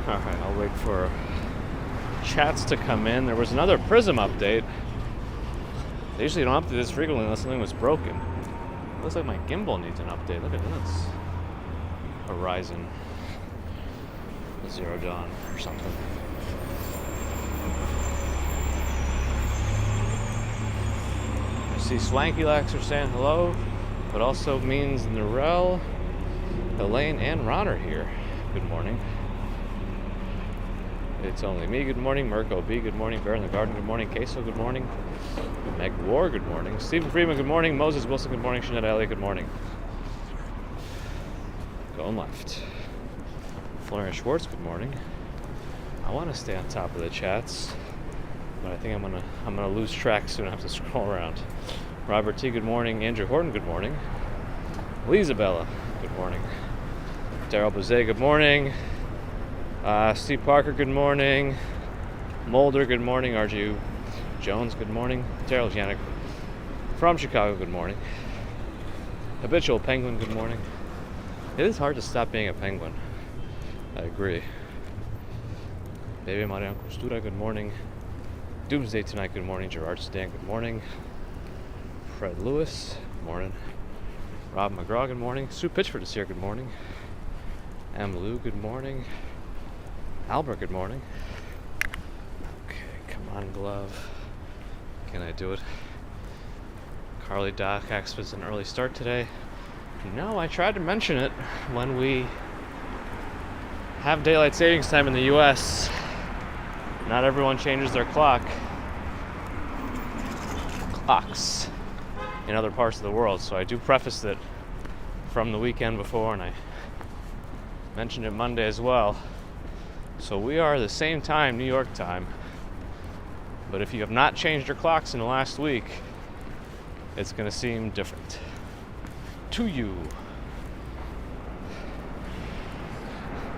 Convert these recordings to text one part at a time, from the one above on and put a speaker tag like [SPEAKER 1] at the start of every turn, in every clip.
[SPEAKER 1] Alright, I'll wait for chats to come in. There was another Prism update. They usually don't update this frequently unless something was broken. Looks like my gimbal needs an update. Look at this. Horizon Zero Dawn or something. I see Swanky Laxer saying hello, but also means Narelle, Elaine, and Ron are here. Good morning. It's only me, good morning. Mirko B, good morning. Bear in the Garden, good morning. Queso, good morning. Meg War, good morning. Stephen Freeman, good morning. Moses Wilson, good morning. Shanette Elliott, good morning. Going left. Florian Schwartz, good morning. I want to stay on top of the chats, but I think I'm gonna lose track soon. I have to scroll around. Robert T, good morning. Andrew Horton, good morning. Lisabella, good morning. Daryl Bouze, good morning. Steve Parker, good morning. Mulder, good morning. RGU Jones, good morning. Daryl Janik from Chicago, good morning. Habitual Penguin, good morning. It is hard to stop being a penguin. I agree. Baby Marian Costura, good morning. Doomsday Tonight, good morning. Gerard Stan, good morning. Fred Lewis, good morning. Rob McGraw, good morning. Sue Pitchford is here, good morning. Em Lou, good morning. Albert, good morning. Okay, come on, glove. Can I do it? Carly Doc expects an early start today. No, I tried to mention it when we have daylight savings time in the US. Not everyone changes their clocks in other parts of the world, so I do preface it from the weekend before, and I mentioned it Monday as well. So we are the same time, New York time, but if you have not changed your clocks in the last week, it's going to seem different to you.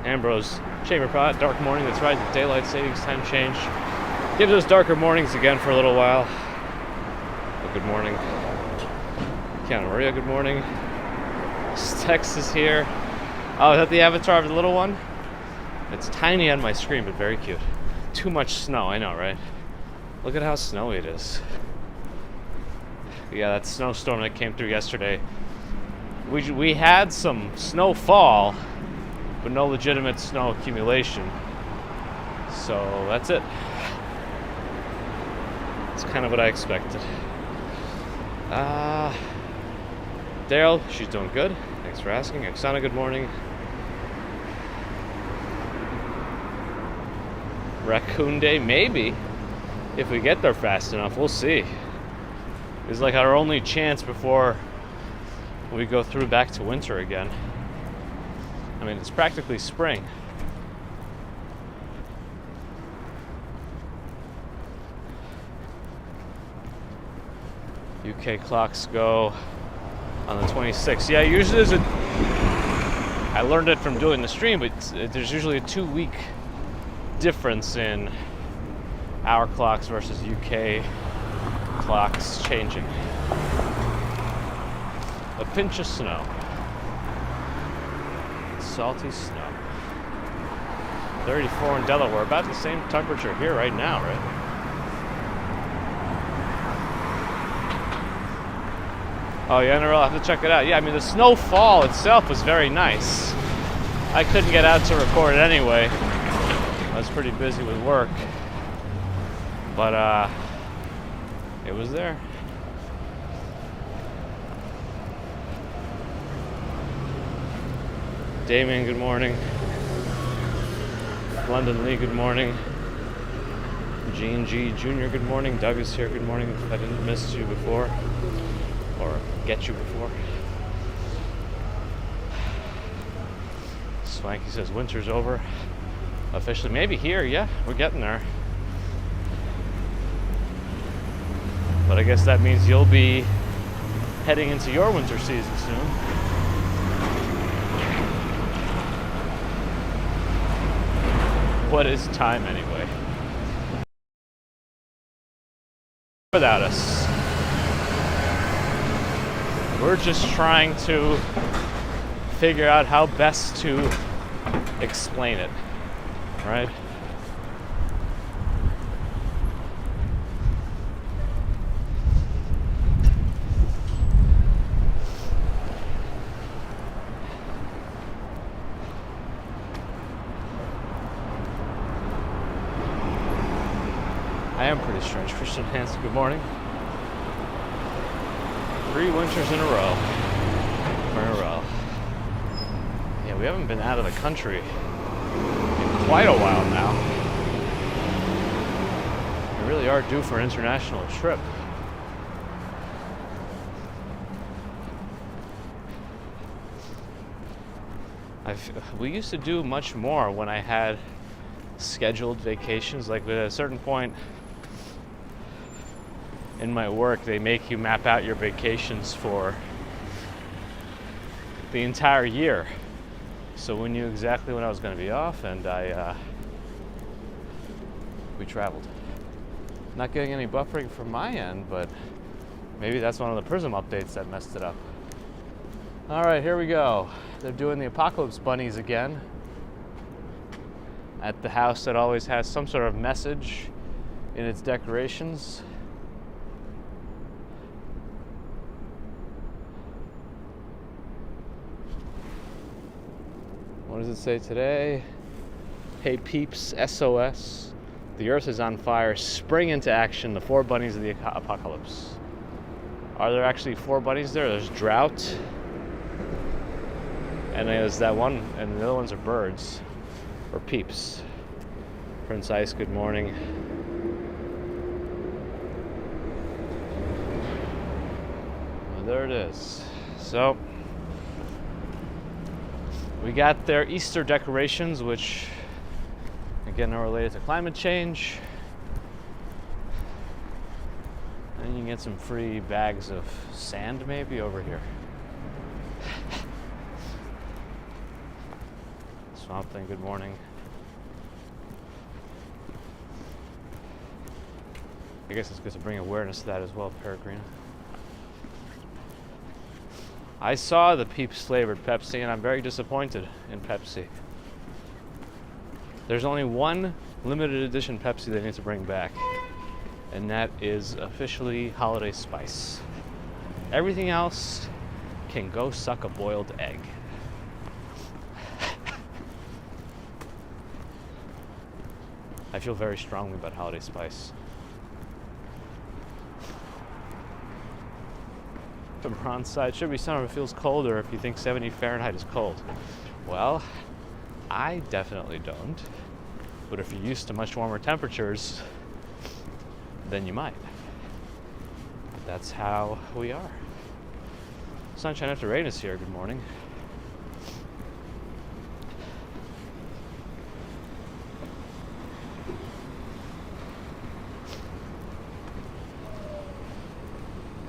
[SPEAKER 1] Ambrose Chamberpot, dark morning, that's right, the daylight savings time change gives us darker mornings again for a little while. But good morning. Kiana Maria, good morning. Tex is here. Oh, is that the avatar of the little one? It's tiny on my screen, but very cute. Too much snow, I know, right? Look at how snowy it is. Yeah, that snowstorm that came through yesterday. We had some snowfall, but no legitimate snow accumulation. So that's it. It's kind of what I expected. Daryl, she's doing good. Thanks for asking. Oksana, good morning. Raccoon Day, maybe. If we get there fast enough, we'll see. It's like our only chance before we go through back to winter again. I mean, it's practically spring. UK clocks go on the 26th. Yeah, usually there's I learned it from doing the stream, but there's usually a 2-week difference in our clocks versus UK clocks changing. A pinch of snow. Salty snow. 34 in Delaware, about the same temperature here right now, right? Oh yeah, I'll have to check it out. Yeah, I mean the snowfall itself was very nice. I couldn't get out to record it anyway. I was pretty busy with work. But it was there. Damien, good morning. London Lee, good morning. Gene G. Jr., good morning. Doug is here, good morning. If I didn't miss you before, or get you before. Swanky says winter's over. Officially, maybe here, yeah, we're getting there. But I guess that means you'll be heading into your winter season soon. What is time anyway? Without us. We're just trying to figure out how best to explain it. right? I am pretty strange. Christian Hansen, good morning. 3 winters in a row. Yeah, we haven't been out of the country in quite a while now. We really are due for an international trip. We used to do much more when I had scheduled vacations. Like at a certain point in my work, they make you map out your vacations for the entire year. So we knew exactly when I was going to be off, and we traveled. Not getting any buffering from my end, but maybe that's one of the Prism updates that messed it up. All right, here we go. They're doing the apocalypse bunnies again at the house that always has some sort of message in its decorations. What does it say today? Hey peeps, SOS. The earth is on fire. Spring into action. The 4 bunnies of the apocalypse. Are there actually 4 bunnies there? There's drought. And there's that one, and the other ones are birds. Or peeps. Prince Ice, good morning. Well, there it is. So, we got their Easter decorations, which again are related to climate change. And you can get some free bags of sand maybe over here. Swamp Thing, good morning. I guess it's good to bring awareness to that as well, Peregrina. I saw the Peeps flavored Pepsi, and I'm very disappointed in Pepsi. There's only one limited edition Pepsi they need to bring back, and that is officially Holiday Spice. Everything else can go suck a boiled egg. I feel very strongly about Holiday Spice. From Ron's side, should be summer if it feels colder if you think 70 Fahrenheit is cold. Well, I definitely don't. But if you're used to much warmer temperatures, then you might. That's how we are. Sunshine after rain is here. Good morning.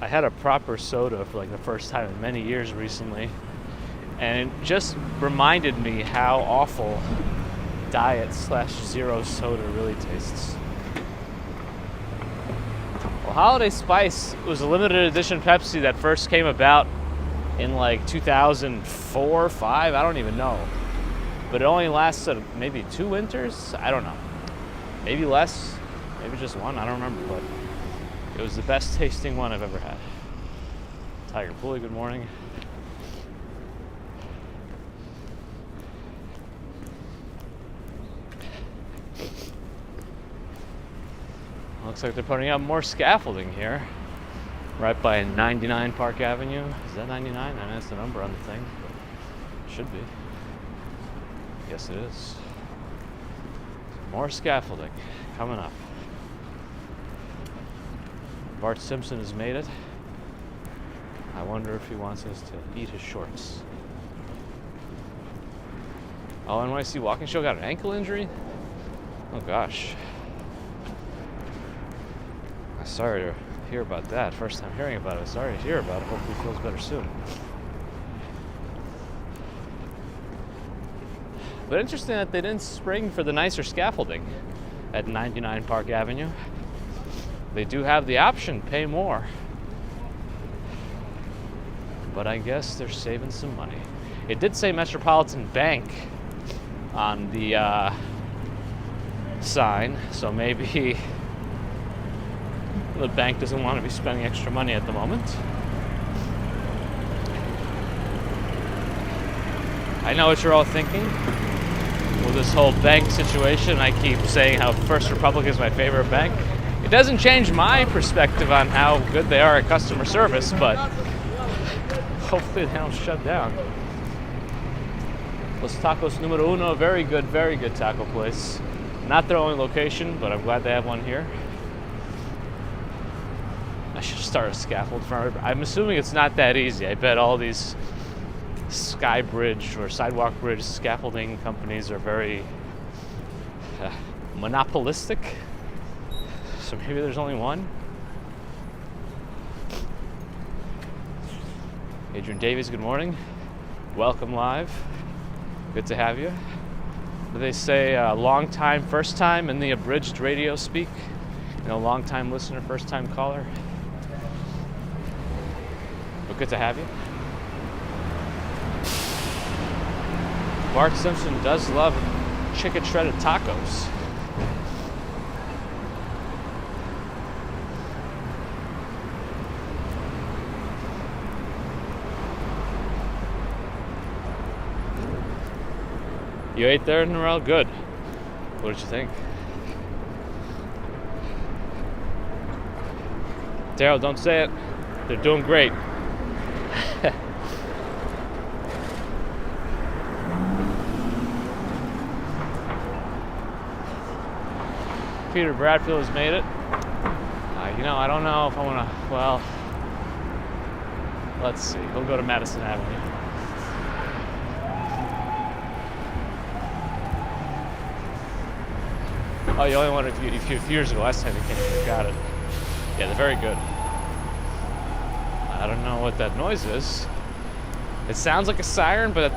[SPEAKER 1] I had a proper soda for like the first time in many years recently, and it just reminded me how awful diet/zero soda really tastes. Well, Holiday Spice was a limited edition Pepsi that first came about in like 2004, 5, I don't even know. But it only lasted maybe 2 winters? I don't know. Maybe less, maybe just 1, I don't remember, but it was the best tasting one I've ever had. Tiger Pulley, good morning. Looks like they're putting up more scaffolding here, right by 99 Park Avenue. Is that 99? I mean, that's the number on the thing, but it should be. Yes, it is. More scaffolding coming up. Bart Simpson has made it. I wonder if he wants us to eat his shorts. Oh, NYC walking show got an ankle injury? Oh gosh. I'm sorry to hear about that. First time hearing about it. Sorry to hear about it. Hopefully he feels better soon. But interesting that they didn't spring for the nicer scaffolding at 99 Park Avenue. They do have the option, pay more. But I guess they're saving some money. It did say Metropolitan Bank on the sign, so maybe the bank doesn't want to be spending extra money at the moment. I know what you're all thinking. With this whole bank situation, I keep saying how First Republic is my favorite bank. It doesn't change my perspective on how good they are at customer service, but hopefully they don't shut down. Los Tacos Numero Uno, very good taco place. Not their only location, but I'm glad they have one here. I should start a scaffold for everybody. I'm assuming it's not that easy. I bet all these sky bridge or sidewalk bridge scaffolding companies are very monopolistic. So maybe there's only one. Adrian Davies, good morning. Welcome live. Good to have you. Do they say long time, first time in the abridged radio speak? You know, long time listener, first time caller. But good to have you. Bart Simpson does love chicken shredded tacos. You ate there, Norel? Good. What did you think? Daryl, don't say it. They're doing great. Peter Bradfield has made it. I don't know if I want to, well, let's see. We'll go to Madison Avenue. Oh, you only wanted a few years ago. Last time they came here, got it. Yeah, they're very good. I don't know what that noise is. It sounds like a siren, but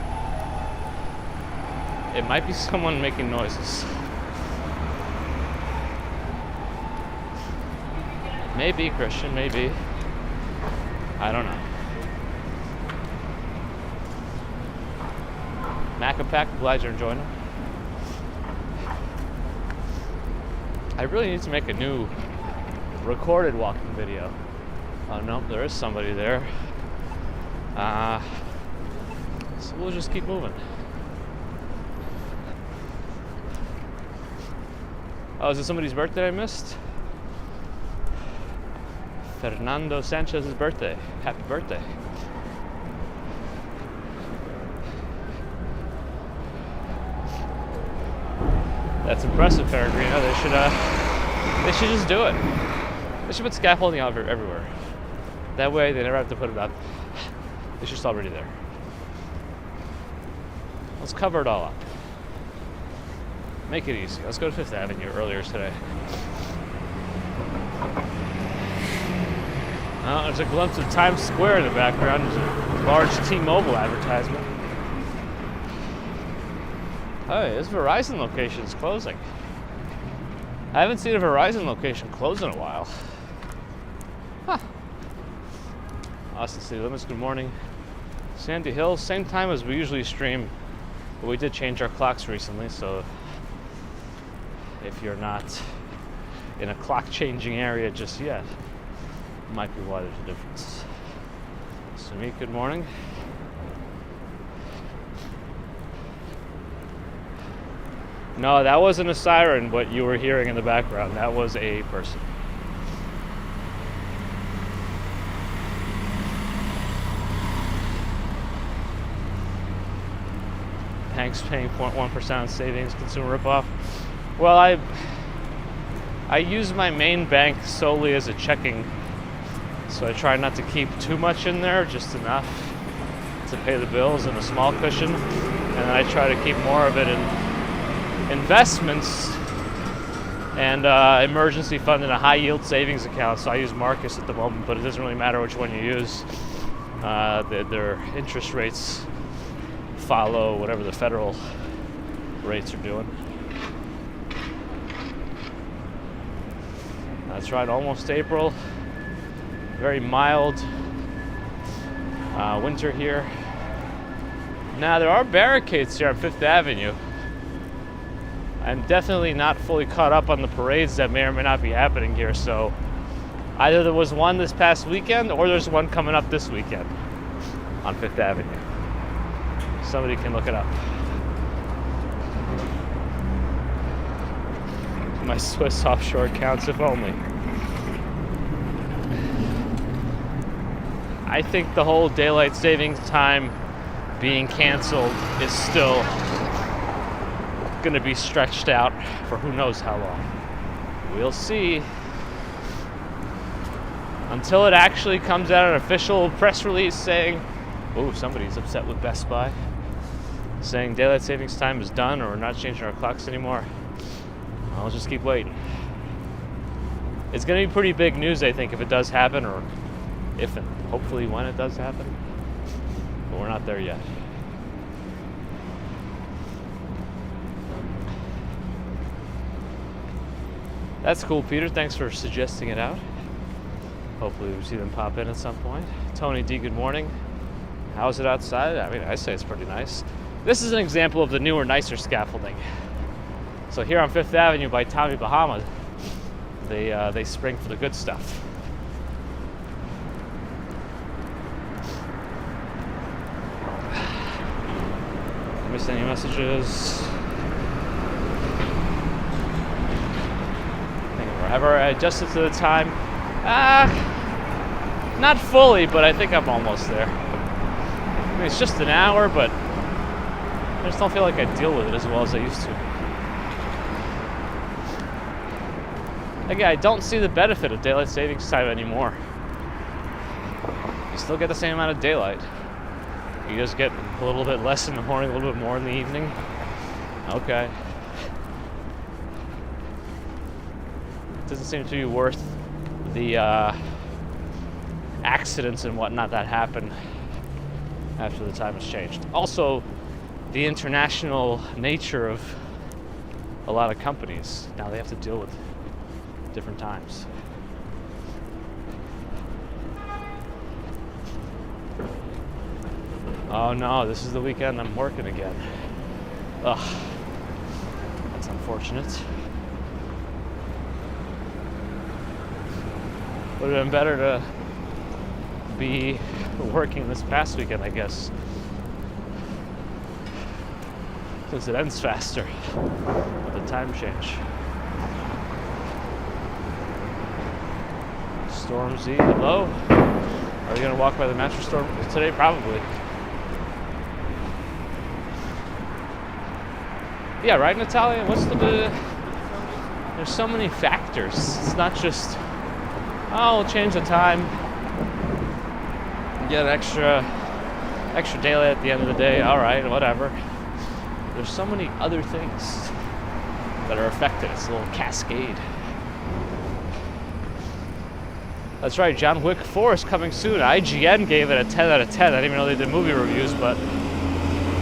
[SPEAKER 1] it might be someone making noises. Maybe, Christian, maybe. I don't know. Macapac, glad you're enjoying it. I really need to make a new recorded walking video. Oh, no, there is somebody there. So we'll just keep moving. Oh, is it somebody's birthday I missed? Fernando Sanchez's birthday. Happy birthday. That's impressive, Peregrino. They should just do it. They should put scaffolding out everywhere. That way they never have to put it up. It's just already there. Let's cover it all up. Make it easy. Let's go to Fifth Avenue earlier today. There's a glimpse of Times Square in the background. There's a large T-Mobile advertisement. Oh, this Verizon location is closing. I haven't seen a Verizon location close in a while. Huh. Austin City Limits, good morning. Sandy Hills, same time as we usually stream, but we did change our clocks recently, so if you're not in a clock changing area just yet, might be why there's a difference. Sumit, good morning. No, that wasn't a siren, what you were hearing in the background. That was a person. Hank's paying 0.1% on savings, consumer ripoff. Well, I use my main bank solely as a checking, so I try not to keep too much in there, just enough to pay the bills and a small cushion, and then I try to keep more of it in investments and emergency fund in a high yield savings account. So I use Marcus at the moment, but it doesn't really matter which one you use. Their interest rates follow whatever the federal rates are doing. That's right, almost April. Very mild winter here. Now there are barricades here on Fifth Avenue. I'm definitely not fully caught up on the parades that may or may not be happening here, so either there was one this past weekend or there's one coming up this weekend on Fifth Avenue. Somebody can look it up. My Swiss offshore accounts, if only. I think the whole daylight savings time being canceled is still going to be stretched out for who knows how long. We'll see. Until it actually comes out an official press release saying, oh, somebody's upset with Best Buy, saying daylight savings time is done or we're not changing our clocks anymore. I'll just keep waiting. It's going to be pretty big news, I think, if it does happen, or if and hopefully when it does happen. But we're not there yet. That's cool, Peter. Thanks for suggesting it out. Hopefully we'll see them pop in at some point. Tony D, good morning. How's it outside? I mean, I say it's pretty nice. This is an example of the newer, nicer scaffolding. So here on Fifth Avenue by Tommy Bahama, they spring for the good stuff. Missed any messages? Have I adjusted to the time? Not fully, but I think I'm almost there. I mean, it's just an hour, but I just don't feel like I deal with it as well as I used to. Again, I don't see the benefit of daylight savings time anymore. You still get the same amount of daylight. You just get a little bit less in the morning, a little bit more in the evening. Okay. Doesn't seem to be worth the accidents and whatnot that happen after the time has changed. Also, the international nature of a lot of companies. Now they have to deal with different times. Oh no, this is the weekend I'm working again. Ugh, that's unfortunate. Would have been better to be working this past weekend, I guess, since it ends faster with the time change. Storm Z, hello? Are you gonna walk by the mattress store today? Probably. Yeah, right, Natalia? What's there's so many factors. It's not just, oh, we'll change the time, get an extra daylight at the end of the day. All right, whatever. There's so many other things that are affected. It's a little cascade. That's right, John Wick 4 is coming soon. IGN gave it a 10 out of 10. I didn't even know they did movie reviews, but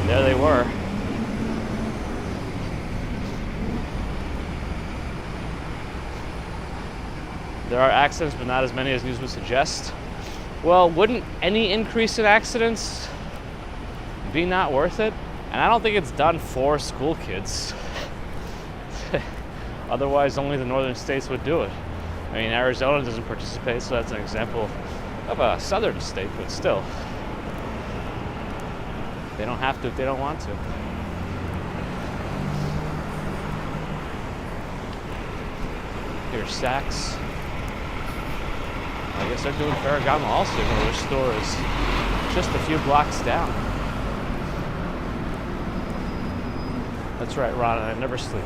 [SPEAKER 1] there they were. There are accidents, but not as many as news would suggest. Well, wouldn't any increase in accidents be not worth it? And I don't think it's done for school kids. Otherwise, only the northern states would do it. I mean, Arizona doesn't participate, so that's an example of a southern state, but still. They don't have to if they don't want to. Here's Saks. I guess they're doing Ferragamo also, even though their store is just a few blocks down. That's right, Ron, I never sleep.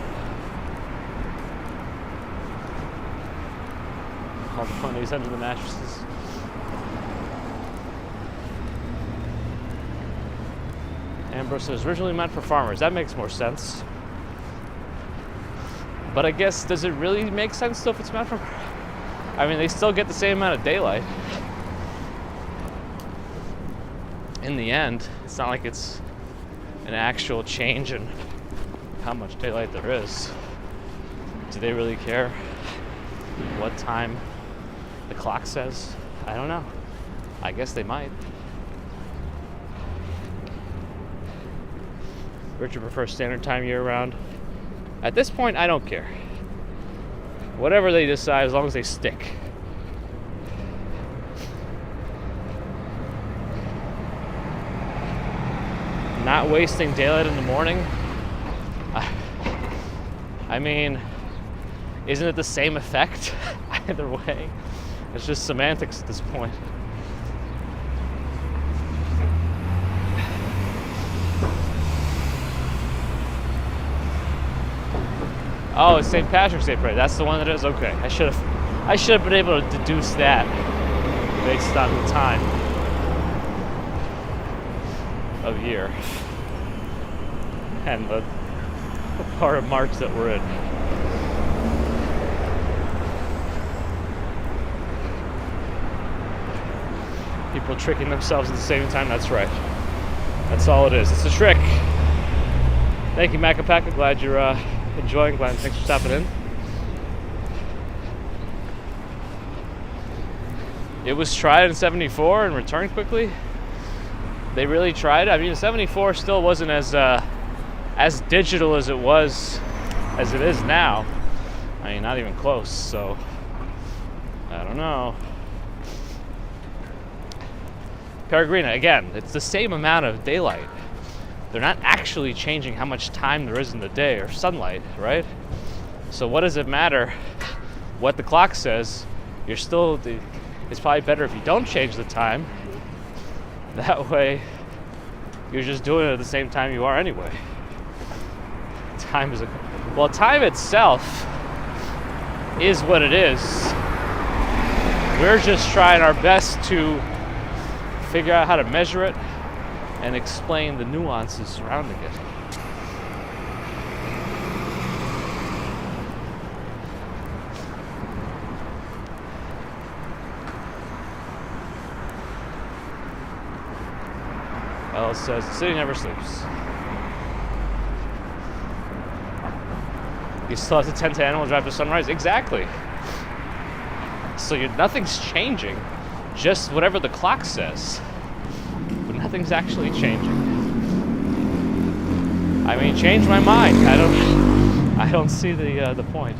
[SPEAKER 1] All the ponies under the mattresses. Ambrose says, originally meant for farmers. That makes more sense. But I guess, does it really make sense though if it's meant for... I mean, they still get the same amount of daylight. In the end, it's not like it's an actual change in how much daylight there is. Do they really care what time the clock says? I don't know. I guess they might. Richard prefers standard time year-round. At this point, I don't care. Whatever they decide, as long as they stick. Not wasting daylight in the morning. I mean, isn't it the same effect either way? It's just semantics at this point. Oh, it's St. Patrick's Day parade. That's the one that is? Okay. I should have been able to deduce that based on the time of year and the part of March that we're in. People tricking themselves at the same time. That's right. That's all it is. It's a trick. Thank you, Macapaka. Glad you're enjoying. Glad. Thanks for stopping in. It was tried in '74 and returned quickly. They really tried. I mean, '74 still wasn't as digital as it is now. I mean, not even close. So I don't know. Peregrina, again, it's the same amount of daylight. They're not actually changing how much time there is in the day or sunlight, right? So what does it matter what the clock says? It's probably better if you don't change the time. That way, you're just doing it at the same time you are anyway. Time itself is what it is. We're just trying our best to figure out how to measure it and explain the nuances surrounding it. Well, it says the city never sleeps. You still have to tend to animals after sunrise? Exactly. So nothing's changing. Just whatever the clock says. But nothing's actually changing. I mean, change my mind. I don't see the point.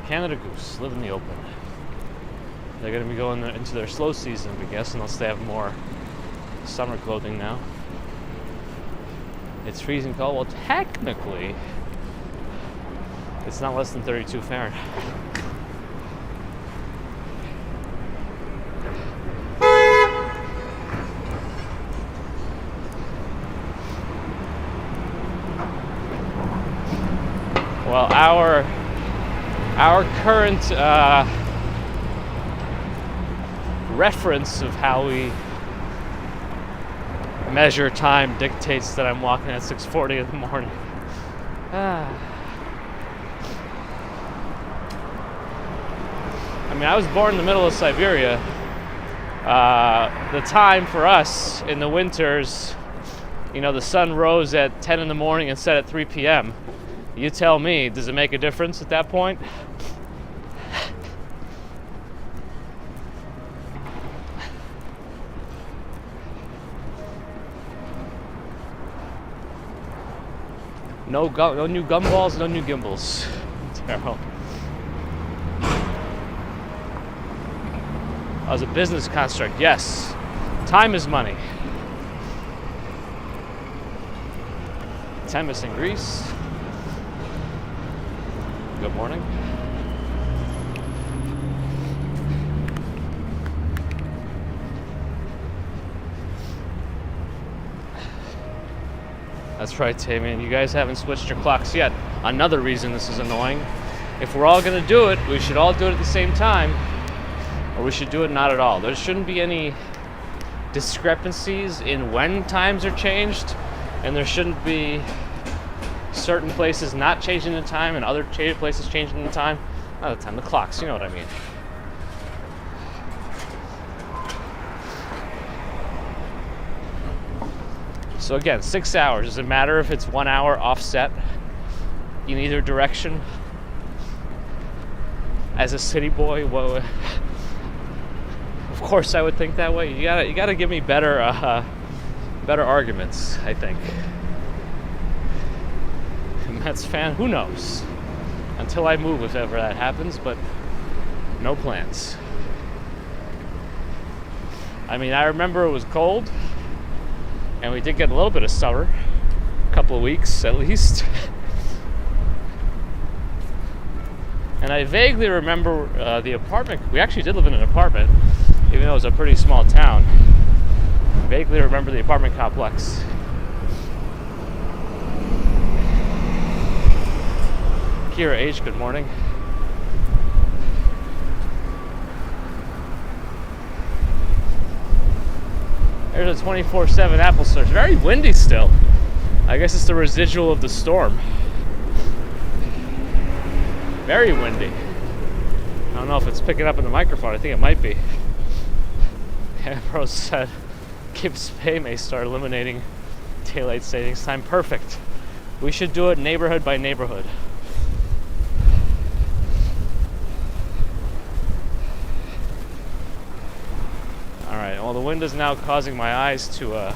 [SPEAKER 1] Canada goose live in the open. They're going to be going into their slow season, I guess, unless they have more summer clothing now. It's freezing cold. Well, technically, it's not less than 32 Fahrenheit. Well, our current reference of how we measure time dictates that I'm walking at 6:40 in the morning. I mean, I was born in the middle of Siberia. The time for us in the winters, the sun rose at 10 in the morning and set at 3 p.m. You tell me, does it make a difference at that point? No new gumballs, no new gimbals. Terrible. As a business construct, yes. Time is money. Temis in Greece. Good morning. That's right, Tamian. You guys haven't switched your clocks yet. Another reason this is annoying. If we're all going to do it, we should all do it at the same time, or we should do it not at all. There shouldn't be any discrepancies in when times are changed, and there shouldn't be certain places not changing the time and other places changing the time. Not the time, the clocks, you know what I mean. So again, 6 hours. Does it matter if it's 1 hour offset in either direction? as a city boy, of course I would think that way. You gotta give me better arguments, I think. A Mets fan, who knows? Until I move, if ever that happens, but no plans. I mean, I remember it was cold, and we did get a little bit of summer, a couple of weeks at least. And I vaguely remember the apartment. We actually did live in an apartment, even though it was a pretty small town. I vaguely remember the apartment complex. Kira H, good morning. There's a 24/7 Apple search. Very windy still. I guess it's the residual of the storm. Very windy. I don't know if it's picking up in the microphone. I think it might be. Ambrose said Gibbs Bay may start eliminating daylight savings time. Perfect. We should do it neighborhood by neighborhood. Alright, well, the wind is now causing my eyes to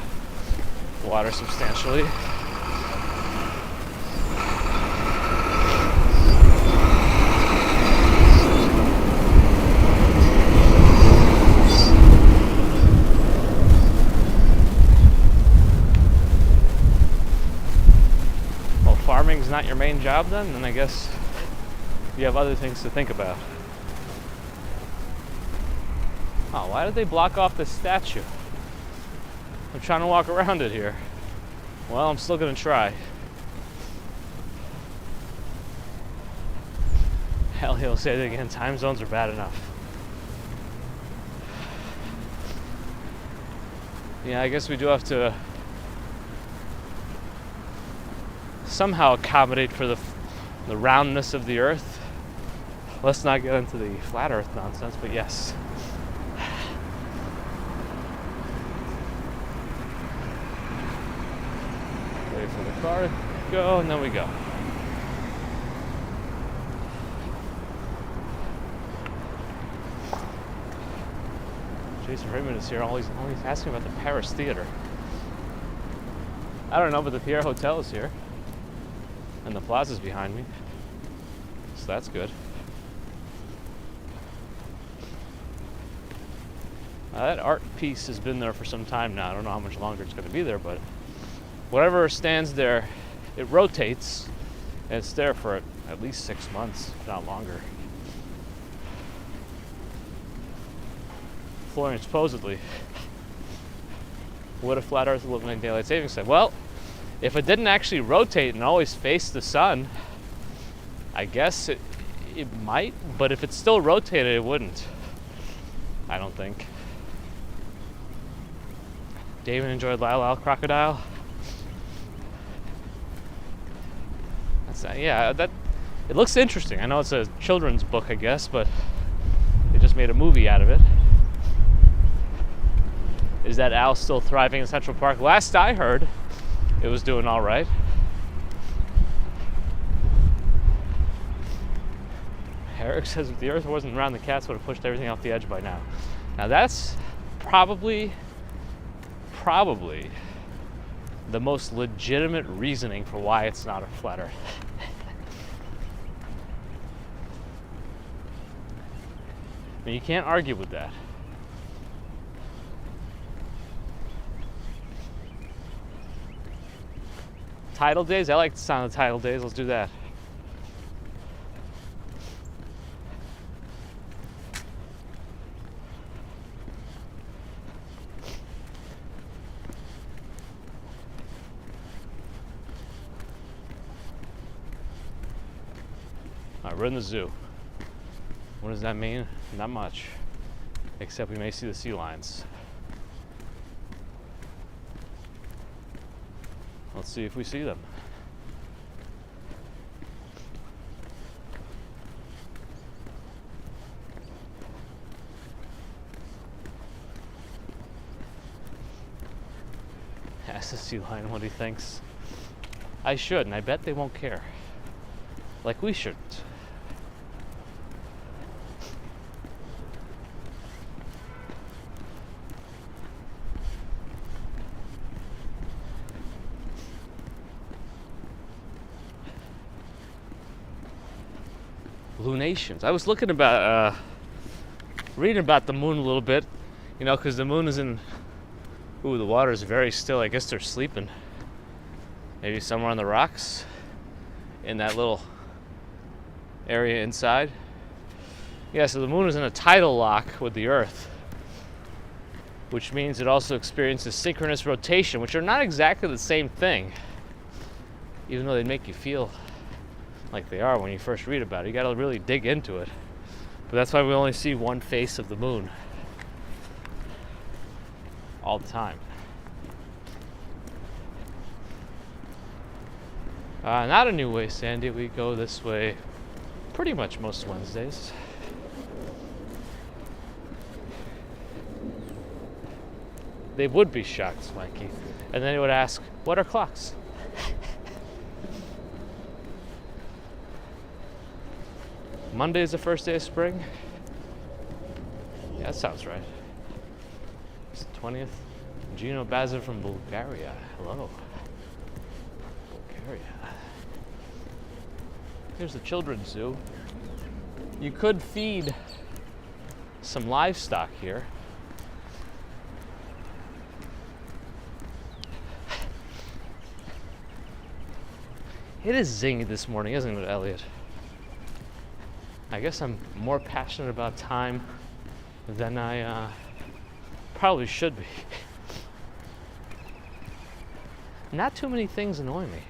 [SPEAKER 1] water substantially. Farming's not your main job then I guess you have other things to think about. Oh, why did they block off this statue? I'm trying to walk around it here. Well, I'm still gonna try. Hell, he'll say it again, time zones are bad enough. Yeah, I guess we do have to somehow accommodate for the roundness of the earth. Let's not get into the flat earth nonsense, but yes. Wait for the car to go, and then we go. Jason Raymond is here, always asking about the Paris Theater. I don't know, but the Pierre Hotel is here. And the plaza's behind me, so that's good. That art piece has been there for some time now. I don't know how much longer it's going to be there, but whatever stands there, it rotates, and it's there for at least 6 months, if not longer. Florian, supposedly, would a flat earth eliminate daylight savings time? Well, if it didn't actually rotate and always face the sun, I guess it might, but if it still rotated, it wouldn't. I don't think. David enjoyed Lyle Lyle Crocodile. That it looks interesting. I know it's a children's book, I guess, but they just made a movie out of it. Is that owl still thriving in Central Park? Last I heard, it was doing all right. Eric says if the earth wasn't around, the cats would have pushed everything off the edge by now. Now that's probably the most legitimate reasoning for why it's not a flat earth. I mean, you can't argue with that. Tidal days? I like the sound of tidal days. Let's do that. All right, we're in the zoo. What does that mean? Not much. Except we may see the sea lions. Let's see if we see them. Ask the sea lion what he thinks. I should, and I bet they won't care. Like we shouldn't. lunations. I was looking about, reading about the moon a little bit, because the moon is in, the water is very still. I guess they're sleeping. Maybe somewhere on the rocks in that little area inside. Yeah, so the moon is in a tidal lock with the Earth, which means it also experiences synchronous rotation, which are not exactly the same thing, even though they make you feel like they are when you first read about it. You gotta really dig into it. But that's why we only see one face of the moon all the time. Not a new way, Sandy. We go this way pretty much most Wednesdays. They would be shocked, Swanky. And then they would ask, what are clocks? Monday is the first day of spring? Yeah, that sounds right. It's the 20th. Gino Bazin from Bulgaria. Hello. Bulgaria. Here's the children's zoo. You could feed some livestock here. It is zingy this morning, isn't it, Elliot? I guess I'm more passionate about time than I probably should be. Not too many things annoy me.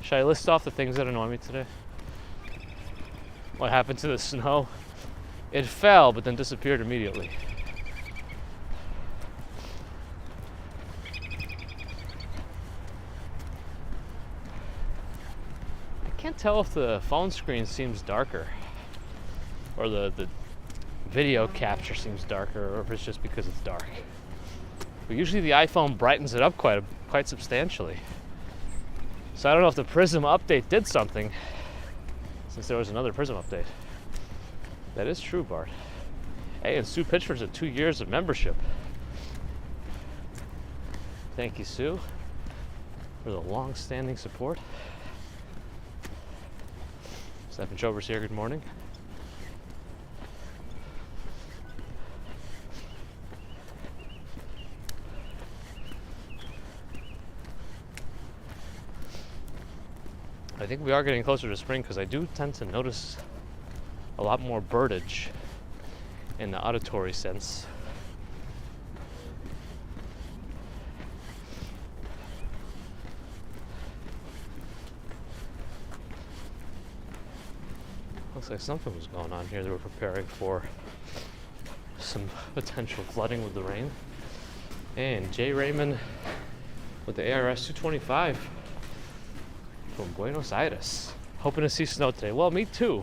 [SPEAKER 1] Should I list off the things that annoy me today? What happened to the snow? It fell, but then disappeared immediately. I can't tell if the phone screen seems darker, or the video capture seems darker, or if it's just because it's dark. But usually the iPhone brightens it up quite substantially. So I don't know if the Prism update did something, since there was another Prism update. That is true, Bart. Hey, and Sue Pitchford's at 2 years of membership. Thank you, Sue, for the long-standing support. Stephen Chover's here, good morning. I think we are getting closer to spring because I do tend to notice a lot more birdage in the auditory sense. Looks like something was going on here. They were preparing for some potential flooding with the rain. And Jay Raymond with the ARS 225 from Buenos Aires. Hoping to see snow today. Well, me too.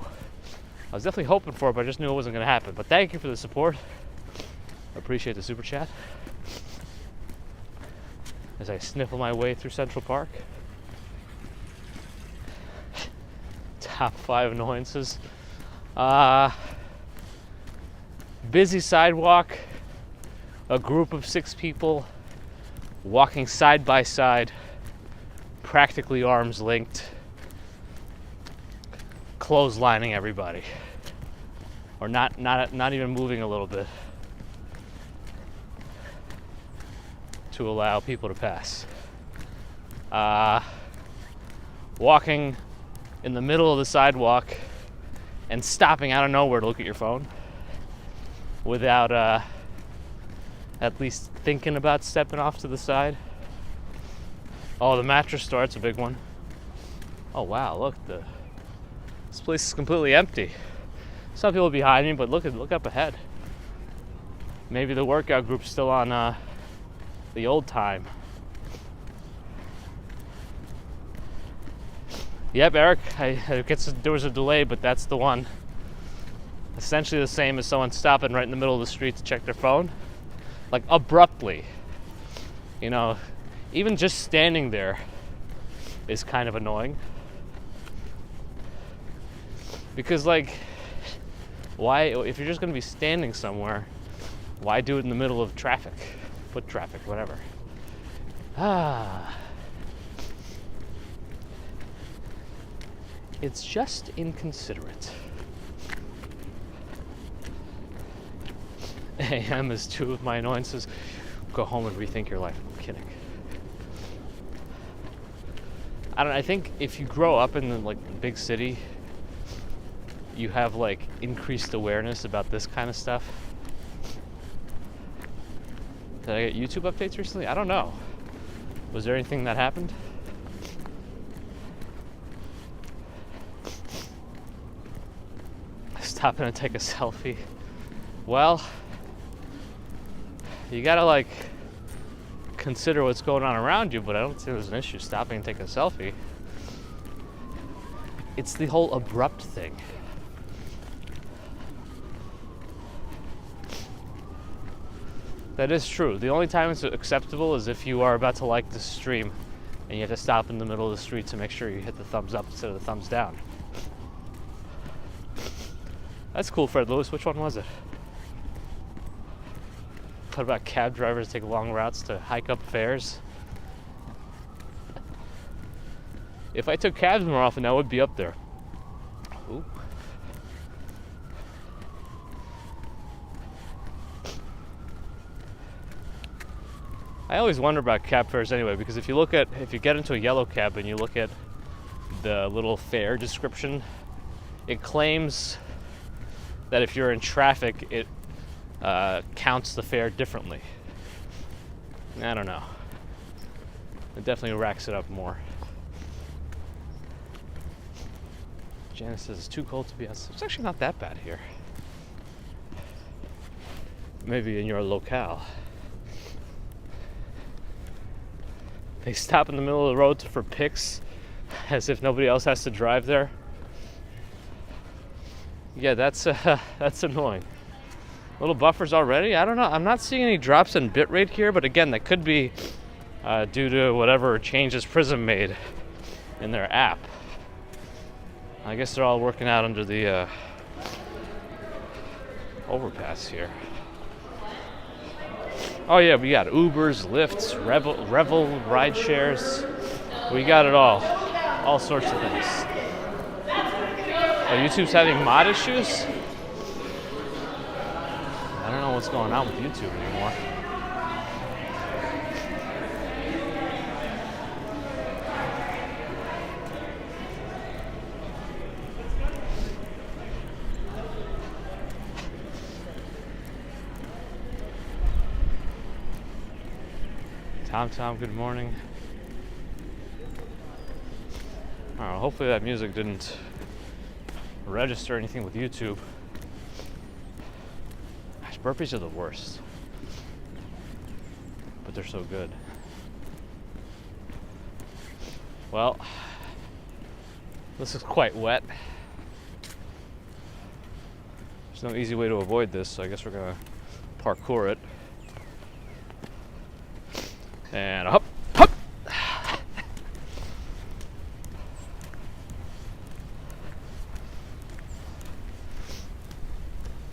[SPEAKER 1] I was definitely hoping for it, but I just knew it wasn't going to happen. But thank you for the support. I appreciate the super chat. As I sniffle my way through Central Park. Top 5 annoyances. Busy sidewalk. A group of 6 people walking side by side, practically arms linked, clotheslining everybody, or not even moving a little bit to allow people to pass. Walking in the middle of the sidewalk and stopping out of nowhere to look at your phone without at least thinking about stepping off to the side. Oh, the mattress store, it's a big one. Oh wow, look, this place is completely empty. Some people behind me, but look up ahead. Maybe the workout group's still on the old time. Yep, Eric, I guess there was a delay, but that's the one. Essentially the same as someone stopping right in the middle of the street to check their phone. Like abruptly. You know, even just standing there is kind of annoying. Because like, why, if you're just gonna be standing somewhere, why do it in the middle of traffic? Foot traffic, whatever. It's just inconsiderate. AM is two of my annoyances. Go home and rethink your life. I'm kidding. I think if you grow up in the big city, you have increased awareness about this kind of stuff. Did I get YouTube updates recently? I don't know. Was there anything that happened? Stop in and take a selfie. Well, you gotta consider what's going on around you, but I don't think there's an issue stopping and taking a selfie. It's the whole abrupt thing. That is true. The only time it's acceptable is if you are about to like the stream and you have to stop in the middle of the street to make sure you hit the thumbs up instead of the thumbs down. That's cool, Fred Lewis. Which one was it? What about cab drivers take long routes to hike up fares? If I took cabs more often, I would be up there. Ooh. I always wonder about cab fares anyway, because if you get into a yellow cab and you look at the little fare description, it claims that if you're in traffic, it counts the fare differently. I don't know. It definitely racks it up more. Janice says it's too cold to be outside. It's actually not that bad here. Maybe in your locale. They stop in the middle of the road for pics as if nobody else has to drive there. Yeah, that's annoying. Little buffers already? I don't know. I'm not seeing any drops in bitrate here, but again, that could be due to whatever changes Prism made in their app. I guess they're all working out under the overpass here. Oh yeah, we got Ubers, Lyfts, Revel ride shares. We got it all sorts of things. Oh, YouTube's having mod issues? I don't know what's going on with YouTube anymore. Tom, good morning. I don't know, hopefully that music didn't register anything with YouTube. Gosh, burpees are the worst. But they're so good. Well, this is quite wet. There's no easy way to avoid this, so I guess we're gonna parkour it. And hop.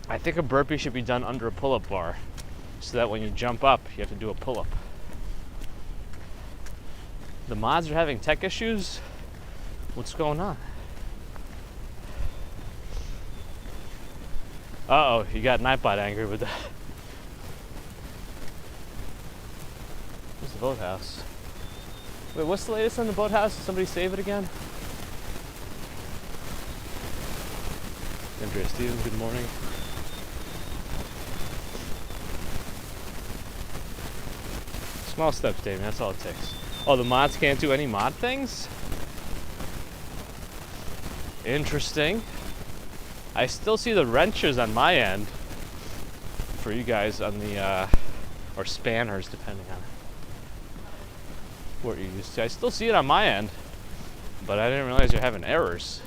[SPEAKER 1] I think a burpee should be done under a pull-up bar, so that when you jump up, you have to do a pull-up. The mods are having tech issues? What's going on? Uh-oh, you got Nightbot angry with that. Where's the boathouse? Wait, what's the latest on the boathouse? Did somebody save it again? Andrea Stevens, good morning. Small steps, Dave, that's all it takes. Oh, the mods can't do any mod things? Interesting. I still see the wrenches on my end for you guys on the, or spanners, depending on what you're used to. I still see it on my end, but I didn't realize you're having errors.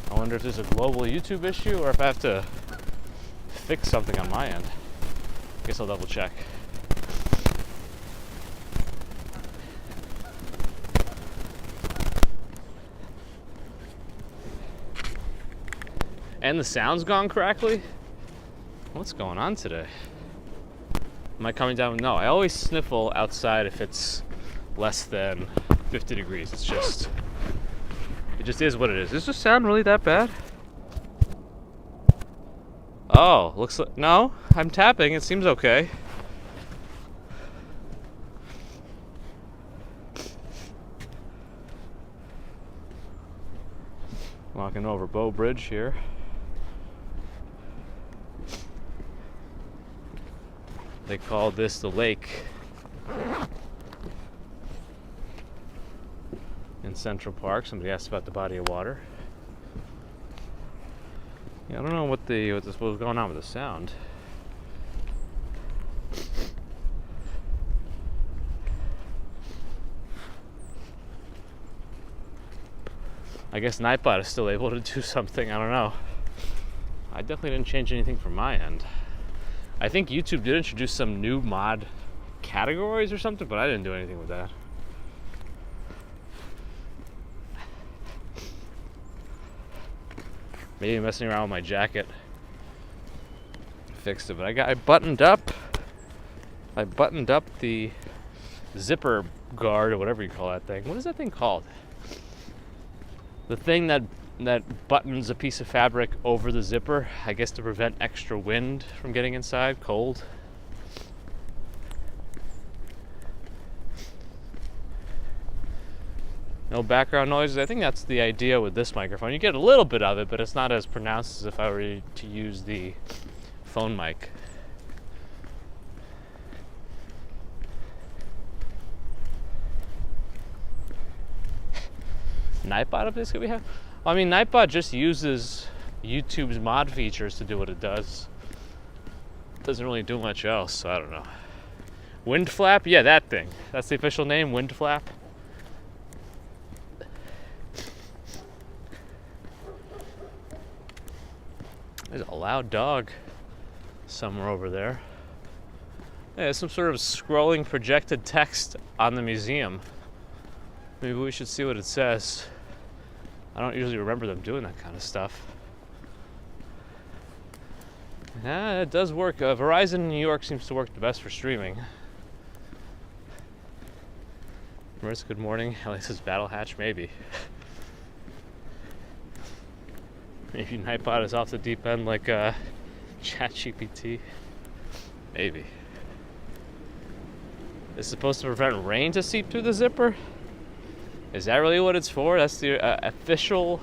[SPEAKER 1] I wonder if there's a global YouTube issue or if I have to fix something on my end. Guess I'll double check. And the sound's gone correctly? What's going on today? Am I coming down? No, I always sniffle outside if it's less than 50 degrees. It just just is what it is. Does this sound really that bad? Oh, looks like... No, I'm tapping. It seems okay. Walking over Bow Bridge here. They call this the lake in Central Park. Somebody asked about the body of water. Yeah, I don't know what was going on with the sound. I guess Nightbot is still able to do something. I don't know. I definitely didn't change anything from my end. I think YouTube did introduce some new mod categories or something, but I didn't do anything with that. Maybe messing around with my jacket fixed it, but I buttoned up the zipper guard or whatever you call that thing. What is that thing called? The thing that buttons a piece of fabric over the zipper, I guess to prevent extra wind from getting inside, cold. No background noises. I think that's the idea with this microphone. You get a little bit of it, but it's not as pronounced as if I were to use the phone mic. Nightbot updates could we have? Well, I mean, Nightbot just uses YouTube's mod features to do what it does. It doesn't really do much else, so I don't know. Wind flap? Yeah, that thing. That's the official name, wind flap. There's a loud dog somewhere over there. Yeah, there's some sort of scrolling projected text on the museum. Maybe we should see what it says. I don't usually remember them doing that kind of stuff. Yeah, it does work. Verizon in New York seems to work the best for streaming. Marissa, good morning. Ellie says Battle Hatch, maybe. Maybe Nightbot is off the deep end like ChatGPT. Maybe. It's supposed to prevent rain to seep through the zipper? Is that really what it's for? That's the official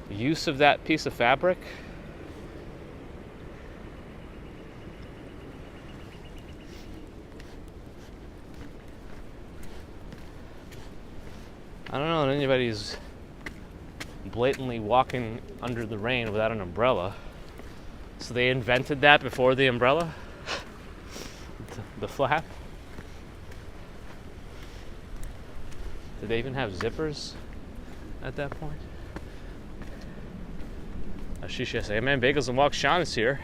[SPEAKER 1] use of that piece of fabric? I don't know if anybody's blatantly walking under the rain without an umbrella. So they invented that before the umbrella? The flap? Did they even have zippers at that point? Ashish says, hey man, Bagels and Walk Sean is here.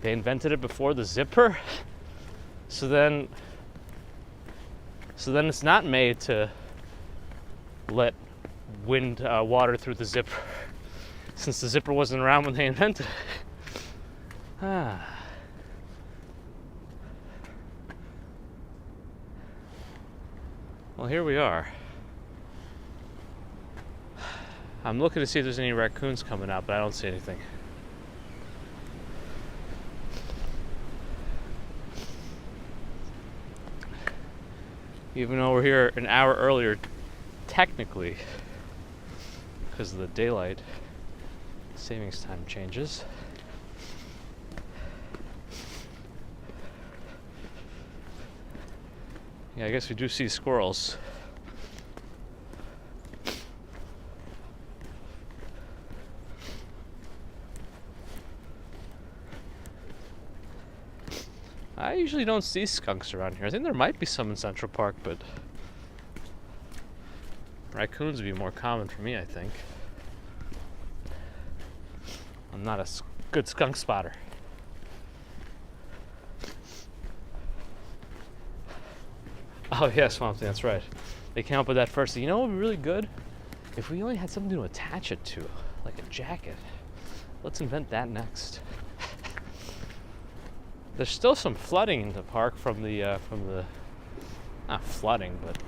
[SPEAKER 1] They invented it before the zipper? So then it's not made to let wind water through the zipper, since the zipper wasn't around when they invented it. Well, here we are. I'm looking to see if there's any raccoons coming out, but I don't see anything. Even though we're here an hour earlier, technically, because of the daylight savings time changes. Yeah, I guess we do see squirrels. I usually don't see skunks around here. I think there might be some in Central Park, but raccoons would be more common for me, I think. I'm not a good skunk spotter. Oh yeah, Swamp Thing, that's right. They came up with that first. You know what would be really good? If we only had something to attach it to, like a jacket. Let's invent that next. There's still some flooding in the park from the not flooding, but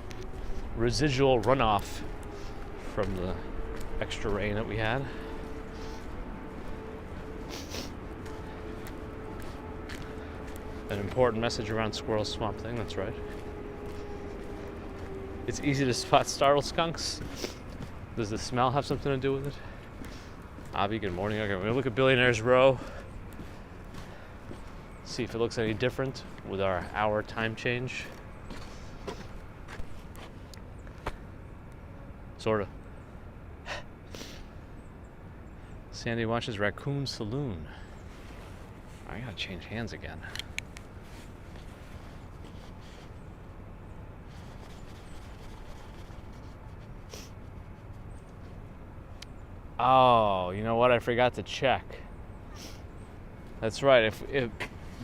[SPEAKER 1] residual runoff from the extra rain that we had. An important message around Squirrel Swamp Thing, that's right. It's easy to spot startled skunks. Does the smell have something to do with it? Avi, good morning. Okay, we're gonna look at Billionaires Row. See if it looks any different with our hour time change. Sort of. Sandy watches Raccoon Saloon. I gotta change hands again. Oh, you know what? I forgot to check. That's right. If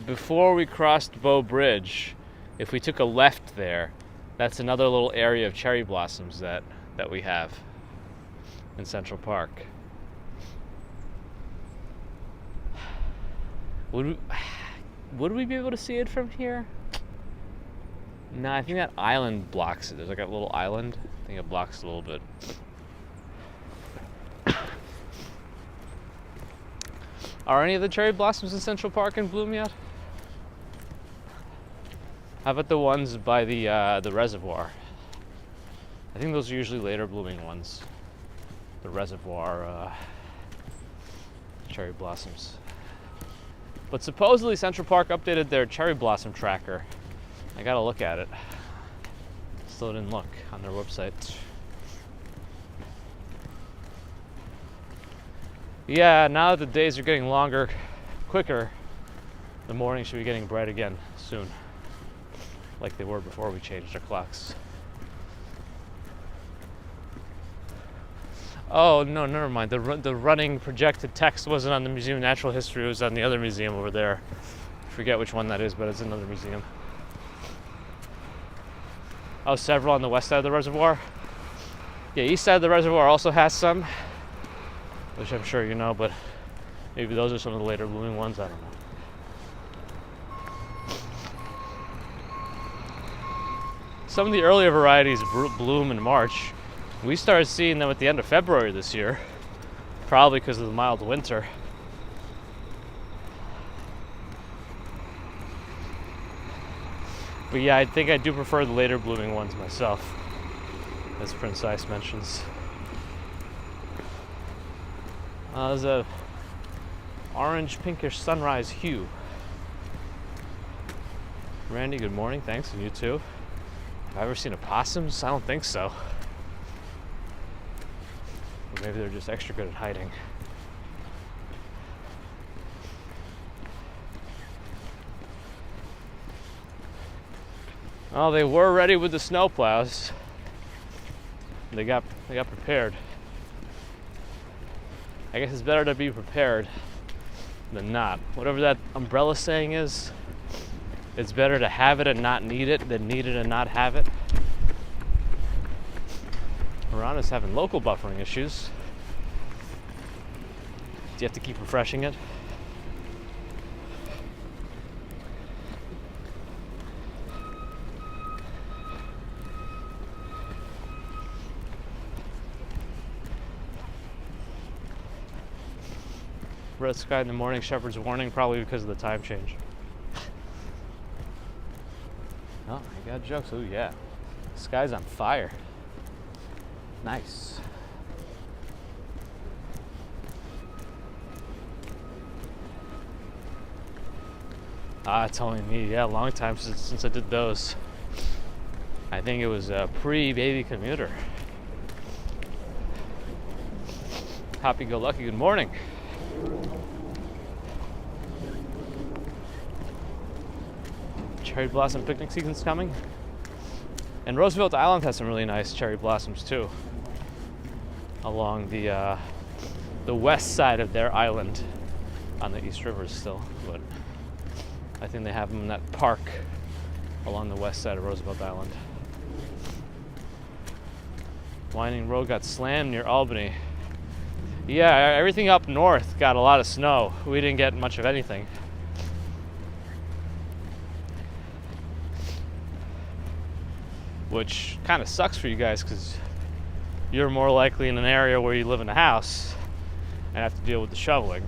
[SPEAKER 1] before we crossed Bow Bridge, if we took a left there, that's another little area of cherry blossoms that we have in Central Park. Would we be able to see it from here? No, I think that island blocks it. There's like a little island. I think it blocks it a little bit. Are any of the cherry blossoms in Central Park in bloom yet? How about the ones by the reservoir? I think those are usually later blooming ones. The reservoir cherry blossoms. But supposedly Central Park updated their cherry blossom tracker. I gotta look at it. Still didn't look on their website. Yeah, now that the days are getting longer, quicker, the morning should be getting bright again soon, like they were before we changed our clocks. Oh, no, never mind. The running projected text wasn't on the Museum of Natural History. It was on the other museum over there. I forget which one that is, but it's another museum. Oh, several on the west side of the reservoir? Yeah, east side of the reservoir also has some, which I'm sure you know, but maybe those are some of the later blooming ones. I don't know. Some of the earlier varieties bloom in March. We started seeing them at the end of February this year, probably because of the mild winter. But yeah, I think I do prefer the later blooming ones myself, as Prince Ice mentions. There's a orange pinkish sunrise hue. Randy, good morning. Thanks, and you too. Have I ever seen opossums? I don't think so. Or maybe they're just extra good at hiding. Oh, they were ready with the snowplows. They got prepared. I guess it's better to be prepared than not. Whatever that umbrella saying is, it's better to have it and not need it than need it and not have it. Piranha's having local buffering issues. Do you have to keep refreshing it? Red sky in the morning, shepherd's warning, probably because of the time change. Oh, I got jokes. Oh yeah, the sky's on fire. Nice. It's only me. Yeah, a long time since I did those. I think it was pre-baby commuter. Happy-go-lucky. Good morning. Cherry blossom picnic season's coming. And Roosevelt Island has some really nice cherry blossoms too, along the west side of their island on the East River still, but I think they have them in that park along the west side of Roosevelt Island. Winding road got slammed near Albany. Yeah, everything up north got a lot of snow. We didn't get much of anything. Which kind of sucks for you guys because you're more likely in an area where you live in a house and have to deal with the shoveling.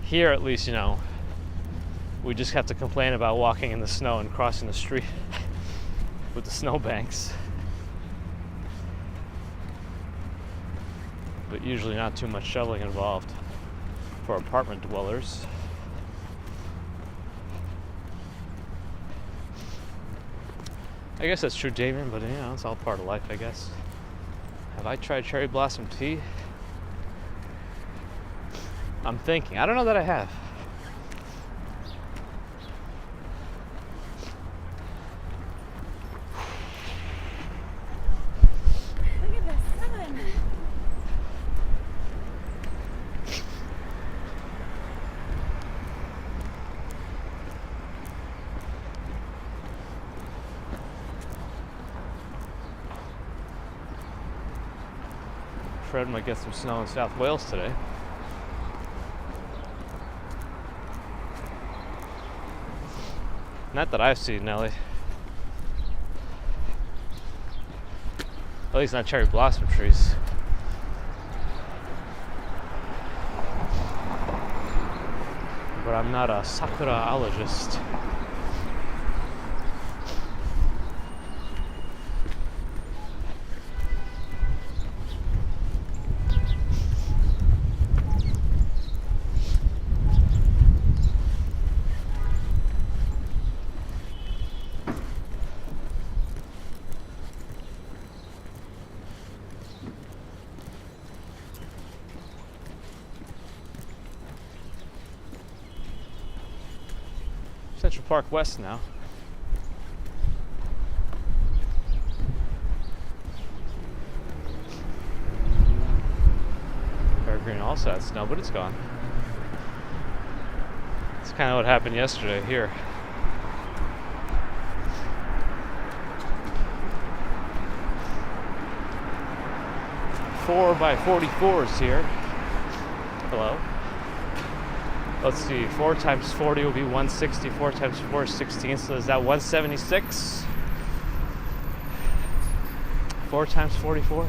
[SPEAKER 1] Here, at least, we just have to complain about walking in the snow and crossing the street with the snowbanks. But usually not too much shoveling involved for apartment dwellers. I guess that's true, Damien, but it's all part of life, I guess. Have I tried cherry blossom tea? I'm thinking. I don't know that I have.
[SPEAKER 2] Look at the sun.
[SPEAKER 1] Fred might get some snow in South Wales today. Not that I've seen, Nelly. At least not cherry blossom trees. But I'm not a sakuraologist. Central Park West now. Fairgreen also had snow, but it's gone. It's kind of what happened yesterday here. Four by 44s here. Hello. Let's see, 4 times 40 will be 160, 4 times 4 is 16, so is that 176? 4 times 44?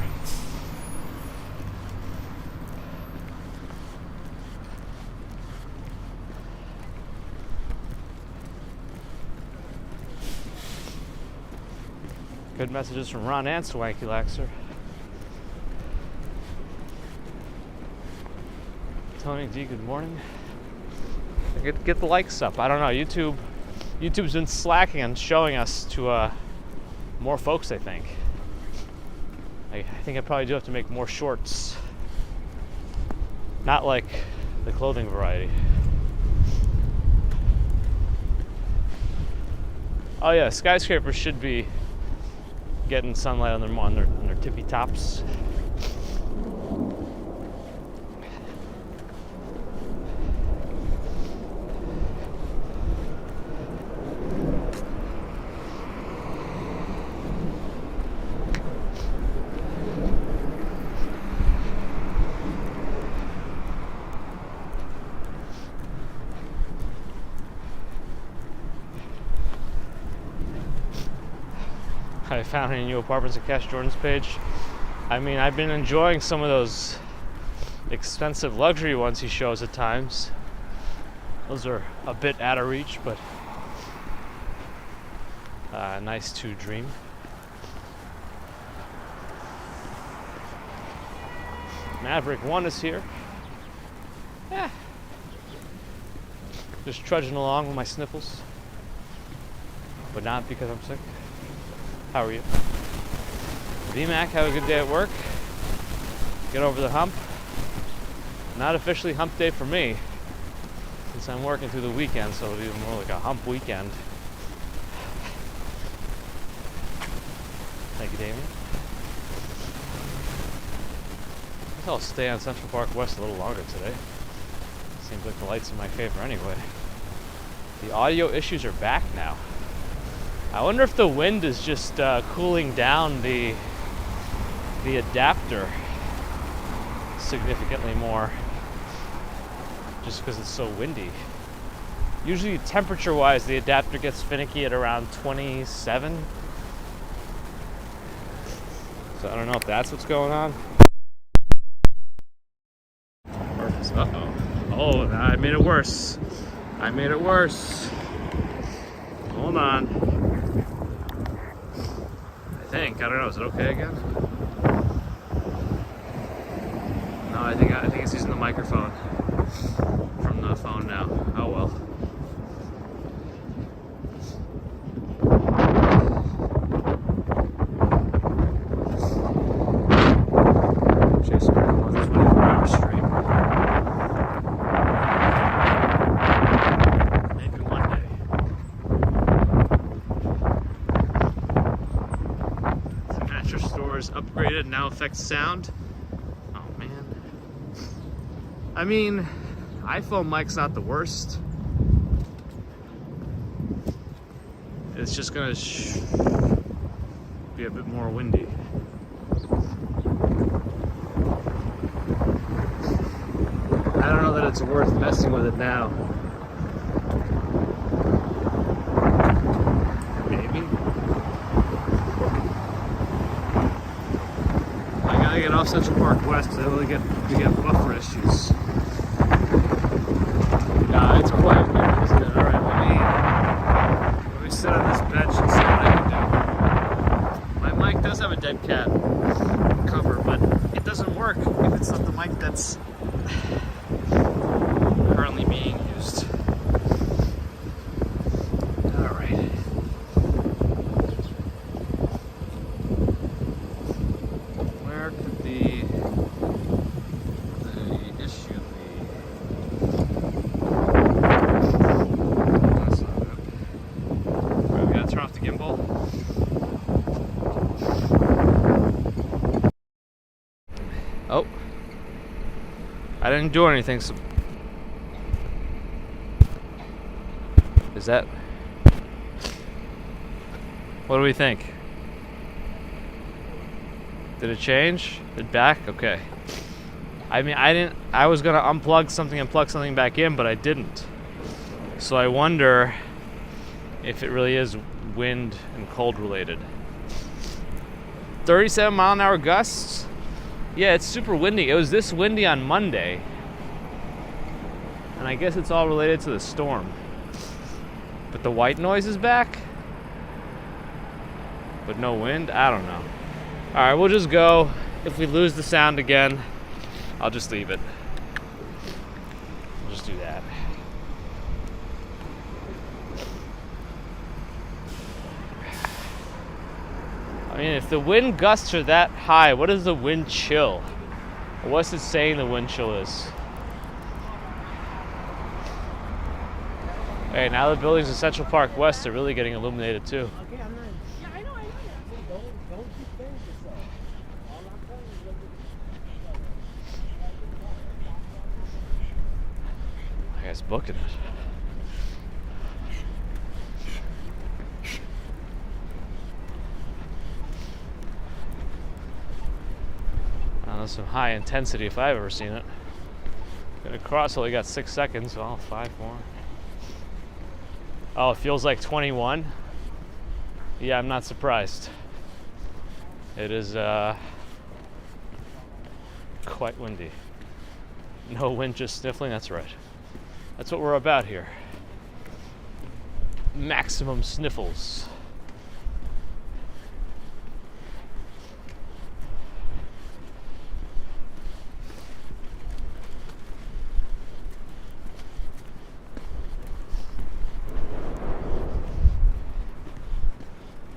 [SPEAKER 1] Good messages from Ron and Swanky Laxer. Tony D, good morning. Get the likes up. I don't know. YouTube's been slacking on showing us to more folks, I think. I think I probably do have to make more shorts. Not like the clothing variety. Oh yeah, skyscrapers should be getting sunlight on their tippy tops. I found any new apartments at Cash Jordan's page. I mean, I've been enjoying some of those expensive luxury ones he shows at times. Those are a bit out of reach, but nice to dream. Maverick 1 is here. Yeah. Just trudging along with my sniffles. But not because I'm sick. How are you? VMAC, have a good day at work. Get over the hump. Not officially hump day for me, since I'm working through the weekend, so it'll be more like a hump weekend. Thank you, Damien. I think I'll stay on Central Park West a little longer today. Seems like the light's in my favor anyway. The audio issues are back now. I wonder if the wind is just cooling down the the adapter significantly more just because it's so windy. Usually temperature-wise, the adapter gets finicky at around 27. So I don't know if that's what's going on. Uh-oh. Oh, I made it worse. I made it worse. Hold on. I think. I don't know. Is it okay again? No, I think it's using the microphone from the phone now. Oh well. Chasing around with 24-hour stream. Maybe one day. The mattress store is upgraded, now affects sound. Oh man. I mean, iPhone mic's not the worst. It's just gonna be a bit more windy. I don't know that it's worth messing with it now. Maybe. I gotta get off Central Park West because we get buffer issues. Nah, it's quiet here, isn't it? Alright, let me sit on this bench and see what I can do. My mic does have a dead cat cover, but it doesn't work if it's not the mic that's currently being used. Alright. Where could the issue be? That's not it. Alright, we gotta turn off the gimbal. Oh. I didn't do anything, so is that? What do we think? Did it change? It back? Okay. I mean, I was gonna unplug something and plug something back in, but I didn't. So I wonder if it really is wind and cold related. 37-mile-an-hour gusts? Yeah, it's super windy. It was this windy on Monday. And I guess it's all related to the storm. But the white noise is back? But no wind? I don't know. Alright, we'll just go. If we lose the sound again, I'll just leave it. We'll just do that. I mean, if the wind gusts are that high, what is the wind chill? What's it saying the wind chill is? Hey, now the buildings in Central Park West are really getting illuminated too.
[SPEAKER 2] Okay, I'm not. Yeah, I know. Don't defend yourself. All I'm telling you is
[SPEAKER 1] I guess booking it. That's some high intensity if I've ever seen it. Gonna cross, only got 6 seconds, well, 5 more. Oh, it feels like 21. Yeah, I'm not surprised. It is quite windy. No wind, just sniffling, that's right. That's what we're about here. Maximum sniffles.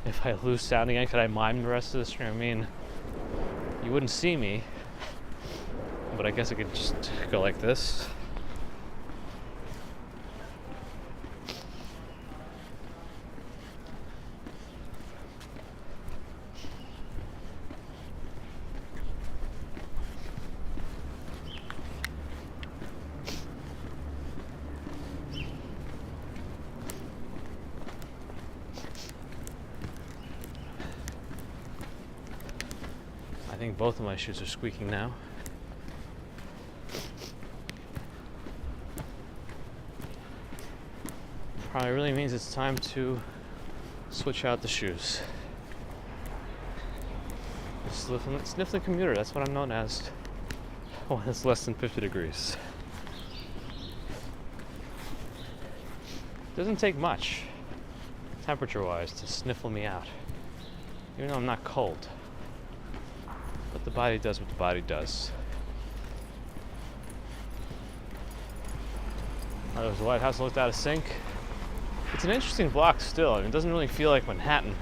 [SPEAKER 1] If I lose sound again, could I mime the rest of the stream? I mean, you wouldn't see me, but I guess I could just go like this. I think both of my shoes are squeaking now. Probably really means it's time to switch out the shoes. Sniffling commuter, that's what I'm known as when it's less than 50 degrees. Doesn't take much, temperature-wise, to sniffle me out. Even though I'm not cold. But the body does what the body does. There's the White House looked out of sync. It's an interesting block still. I mean, it doesn't really feel like Manhattan.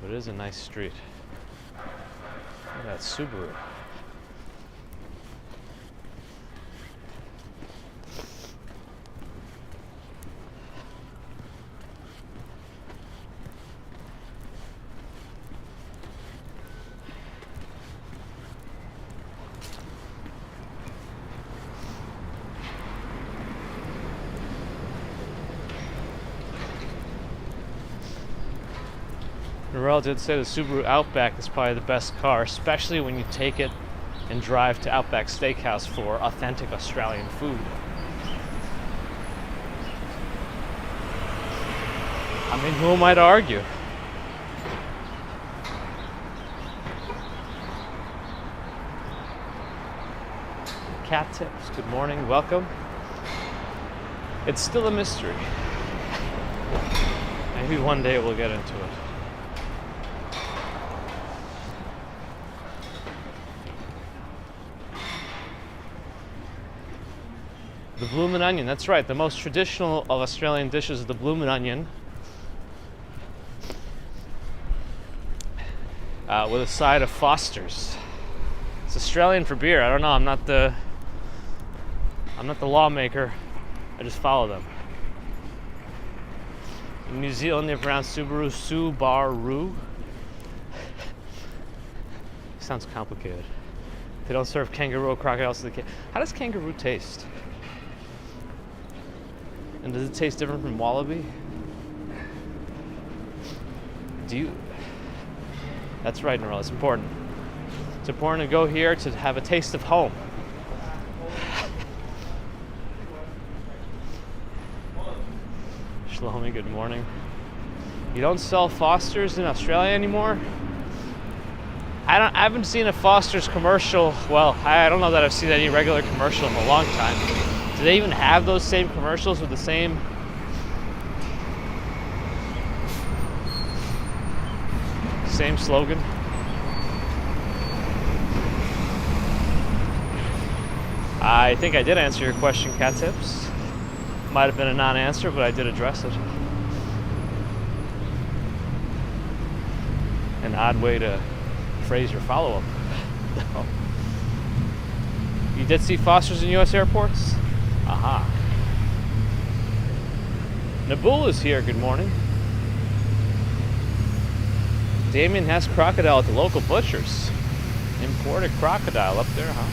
[SPEAKER 1] But it is a nice street. Look at that Subaru. Norell did say the Subaru Outback is probably the best car, especially when you take it and drive to Outback Steakhouse for authentic Australian food. I mean, who am I to argue? Cat Tips, good morning, welcome. It's still a mystery. Maybe one day we'll get into it. The bloomin' onion, that's right. The most traditional of Australian dishes is the bloomin' onion. With a side of Foster's. It's Australian for beer. I don't know, I'm not the lawmaker. I just follow them. In New Zealand they pronounce Subaru. Sounds complicated. They don't serve kangaroo or crocodiles to the kid. How does kangaroo taste? And does it taste different from wallaby? That's right, Norell, it's important. It's important to go here to have a taste of home. Shlomi, good morning. You don't sell Foster's in Australia anymore? I haven't seen a Foster's commercial. Well, I don't know that I've seen any regular commercial in a long time. Do they even have those same commercials with the same slogan? I think I did answer your question, Cat Tips. Might have been a non-answer, but I did address it. An odd way to phrase your follow-up. You did see Foster's in U.S. airports? Aha. Nabul is here, good morning. Damien has crocodile at the local butchers. Imported crocodile up there, huh?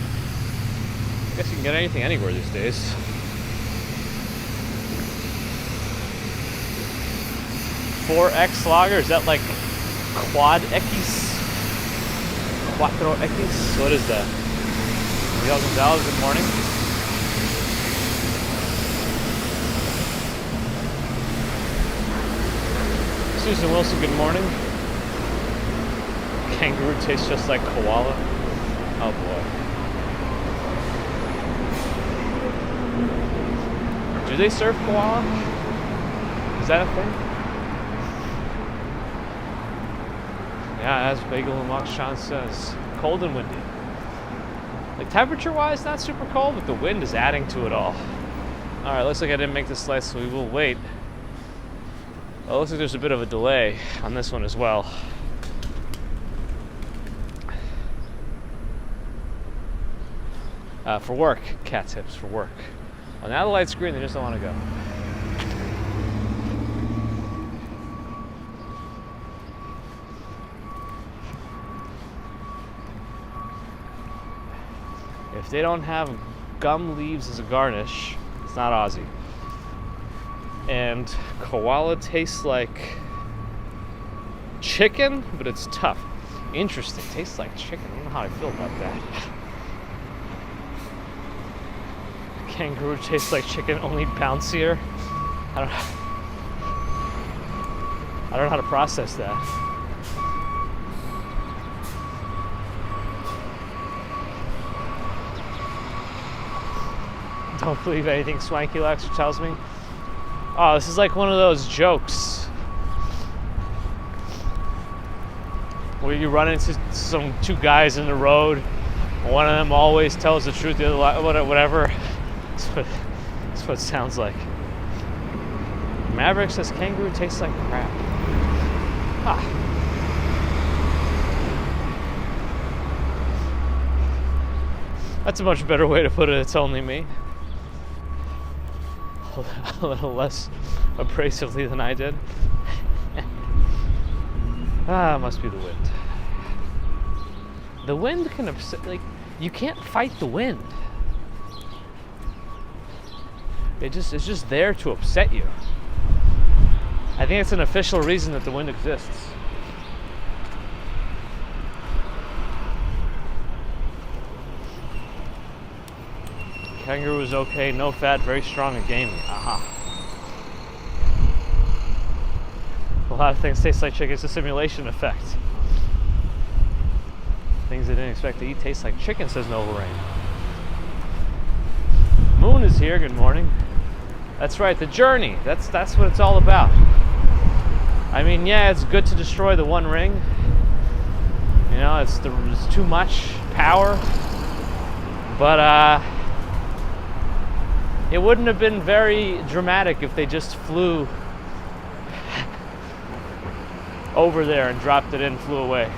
[SPEAKER 1] I guess you can get anything anywhere these days. $4X lager, is that like quad X? Cuatro X? What is that? Miguel Gonzalez, good morning. Susan Wilson, good morning. Kangaroo tastes just like koala. Oh boy. Do they serve koala? Is that a thing? Yeah, as Bagel and Mox Sean says, cold and windy. Like temperature-wise, not super cold, but the wind is adding to it all. All right, looks like I didn't make this slice, so we will wait. Well, it looks like there's a bit of a delay on this one as well. For work, Cat Tips, for work. Well, now the light's green, they just don't want to go. If they don't have gum leaves as a garnish, it's not Aussie. And koala tastes like chicken, but it's tough. Interesting. Tastes like chicken. I don't know how I feel about that. Kangaroo tastes like chicken, only bouncier. I don't know how to process that. Don't believe anything Swanky Lexer tells me. Oh, this is like one of those jokes where you run into two guys in the road. One of them always tells the truth, the other whatever. That's what it sounds like. Maverick says kangaroo tastes like crap. Ah. That's a much better way to put it. It's only me. A little less abrasively than I did. Must be the wind. The wind can upset, like, you can't fight the wind. It's just there to upset you. I think it's an official reason that the wind exists. Kangaroo is okay, no fat, very strong and gamey. Aha. A lot of things taste like chicken. It's a simulation effect. Things I didn't expect to eat taste like chicken, says Nova Rain. Moon is here, good morning. That's right, the journey. That's what it's all about. I mean, yeah, it's good to destroy the One Ring. You know, it's too much power. But it wouldn't have been very dramatic if they just flew over there and dropped it in, flew away.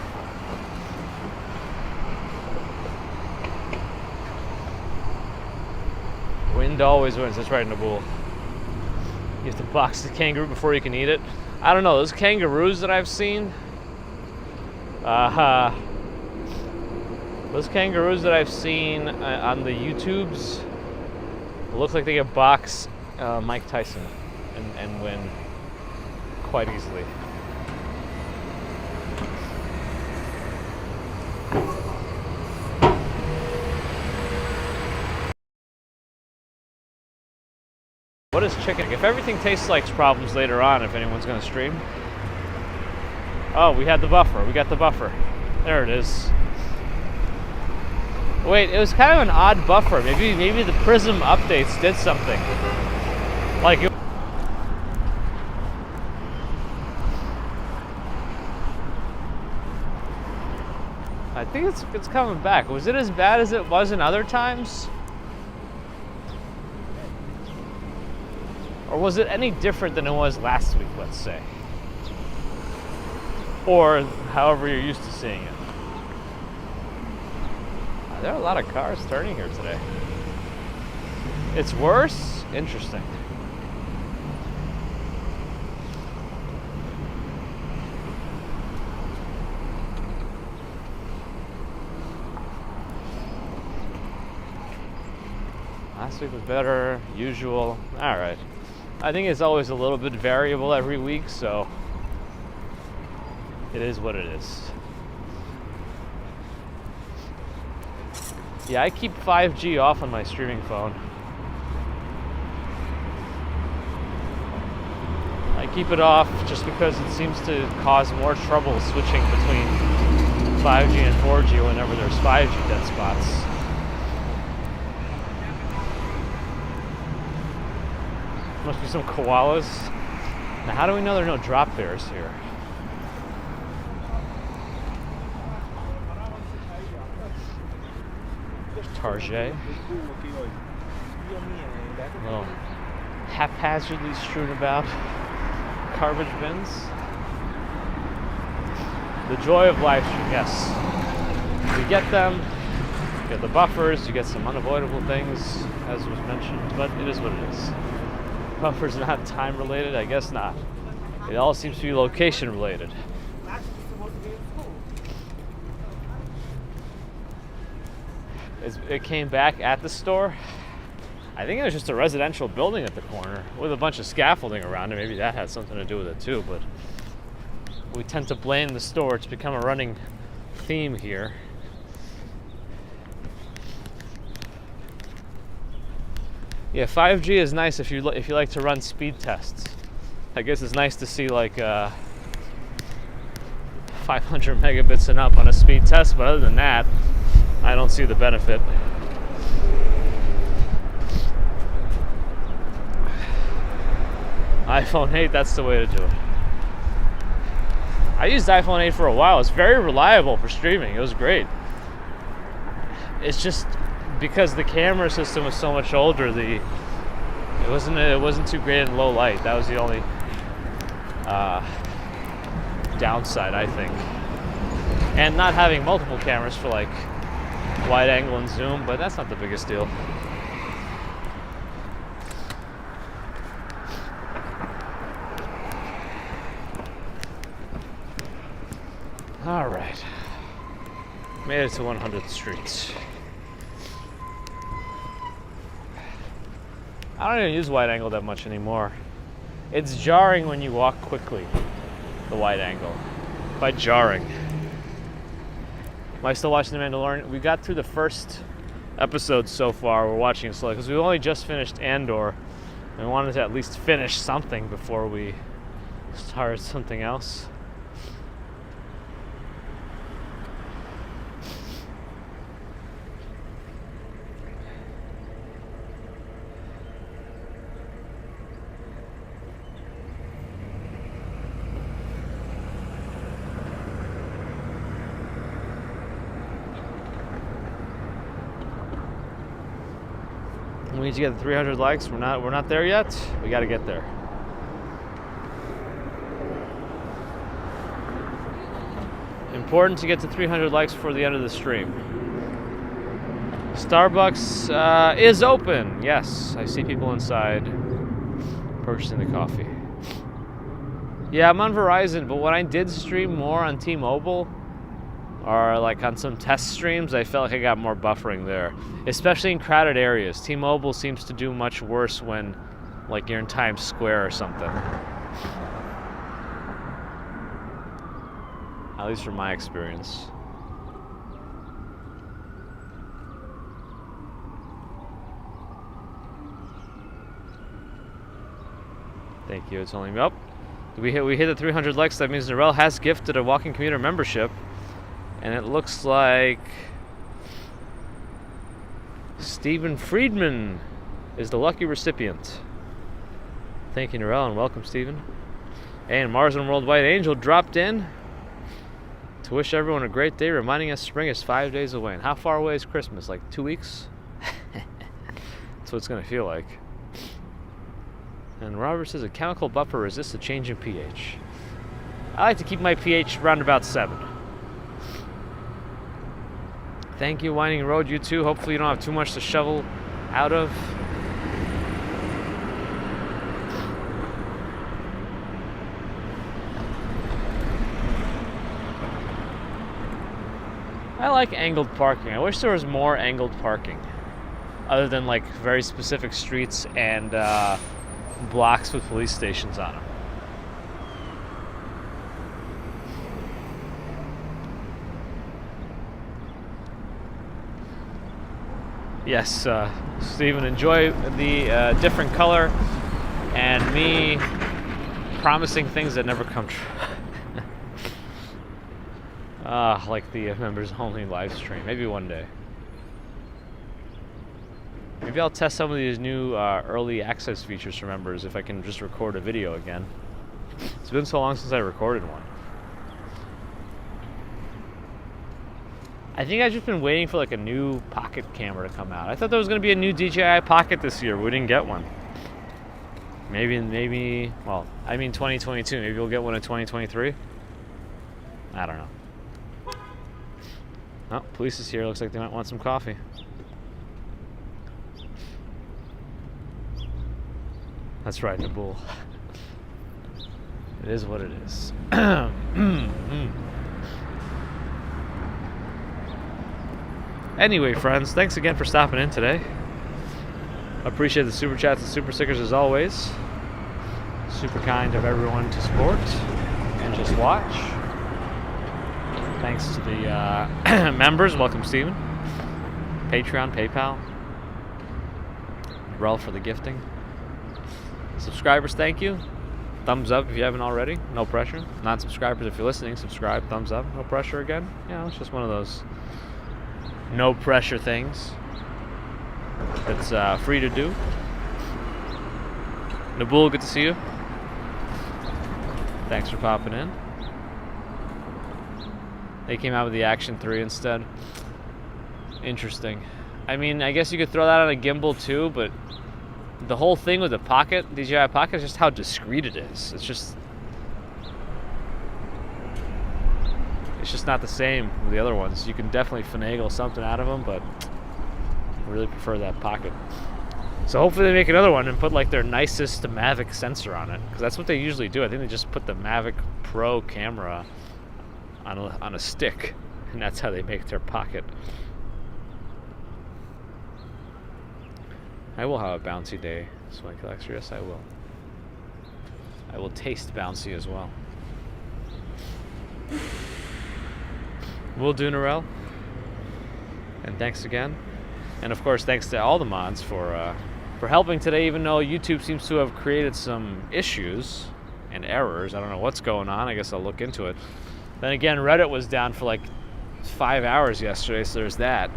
[SPEAKER 1] Wind always wins. That's right, Nabul. You have to box the kangaroo before you can eat it. I don't know. Those kangaroos that I've seen, those kangaroos that I've seen on the YouTubes look like they could box Mike Tyson and win quite easily. What is chicken? If everything tastes like problems later on, if anyone's going to stream. Oh, we had the buffer. We got the buffer. There it is. Wait, it was kind of an odd buffer. Maybe the Prism updates did something. Like it. I think it's coming back. Was it as bad as it was in other times? Or was it any different than it was last week, let's say? Or however you're used to seeing it. There are a lot of cars turning here today. It's worse? Interesting. Last week was better, usual. All right. I think it's always a little bit variable every week, so it is what it is. Yeah, I keep 5G off on my streaming phone. I keep it off just because it seems to cause more trouble switching between 5G and 4G whenever there's 5G dead spots. Must be some koalas. Now, how do we know there are no drop bears here? Target. A little haphazardly strewn about garbage bins. The joy of live stream, yes. You get them, you get the buffers, you get some unavoidable things, as was mentioned, but it is what it is. Buffers not time related? I guess not. It all seems to be location related. It came back at the store. I think it was just a residential building at the corner with a bunch of scaffolding around it. Maybe that had something to do with it too, but we tend to blame the store. It's become a running theme here. Yeah, 5G is nice if you like to run speed tests. I guess it's nice to see like 500 megabits and up on a speed test, but other than that, I don't see the benefit. iPhone 8, that's the way to do it. I used iPhone 8 for a while. It's very reliable for streaming. It was great. It's just because the camera system was so much older, it wasn't too great in low light. That was the only downside, I think. And not having multiple cameras for like wide angle and zoom, but that's not the biggest deal. All right, made it to 100th Street. I don't even use wide angle that much anymore. It's jarring when you walk quickly, the wide angle. Quite jarring. Am I still watching The Mandalorian? We got through the first episode so far. We're watching it slowly because we only just finished Andor. And we wanted to at least finish something before we started something else. We need to get the 300 likes. We're not there yet. We got to get there. Important to get to 300 likes before the end of the stream. Starbucks is open. Yes, I see people inside purchasing the coffee. Yeah, I'm on Verizon, but when I did stream more on T-Mobile, or like on some test streams, I felt like I got more buffering there, especially in crowded areas. T-Mobile seems to do much worse when like you're in Times Square or something. At least from my experience. Thank you. It's only up. We hit the 300 likes. That means Narelle has gifted a Walking Commuter membership. And it looks like Stephen Friedman is the lucky recipient. Thank you, Narelle, and welcome, Stephen. And Mars and Worldwide Angel dropped in to wish everyone a great day, reminding us spring is 5 days away. And how far away is Christmas? Like 2 weeks? That's what it's going to feel like. And Robert says a chemical buffer resists a change in pH. I like to keep my pH around about 7. Thank you, Winding Road, you too. Hopefully you don't have too much to shovel out of. I like angled parking. I wish there was more angled parking. Other than like very specific streets and blocks with police stations on them. Yes, Stephen, enjoy the different color and me promising things that never come true. Like the members only live stream. Maybe one day. Maybe I'll test some of these new early access features for members if I can just record a video again. It's been so long since I recorded one. I think I've just been waiting for like a new pocket camera to come out. I thought there was going to be a new DJI Pocket this year, but we didn't get one. Maybe, well, I mean 2022. Maybe we'll get one in 2023. I don't know. Oh, police is here. Looks like they might want some coffee. That's right, the bull. It is what it is. Anyway, friends, thanks again for stopping in today. Appreciate the super chats and super stickers as always. Super kind of everyone to support. And Just watch. Thanks to the members. Welcome, Steven. Patreon, PayPal. Rel for the gifting. Subscribers, thank you. Thumbs up if you haven't already. No pressure. Non-subscribers, if you're listening, subscribe. Thumbs up. No pressure again. It's just one of those no pressure things that's free to do. Nabul, good to see you. Thanks for popping in. They came out with the Action 3 instead. Interesting. I mean, I guess you could throw that on a gimbal too, but the whole thing with the Pocket, DJI Pocket, is just how discreet it is. It's just not the same with the other ones. You can definitely finagle something out of them, but I really prefer that Pocket. So hopefully they make another one and put like their nicest Mavic sensor on it, because that's what they usually do. I think they just put the Mavic Pro camera on a stick, and that's how they make their Pocket. I will have a bouncy day, Swing Collector. Yes, I will. I will taste bouncy as well. Will do, Narelle. And thanks again. And of course, thanks to all the mods for helping today, even though YouTube seems to have created some issues and errors. I don't know what's going on. I guess I'll look into it. Then again, Reddit was down for like 5 hours yesterday, so there's that.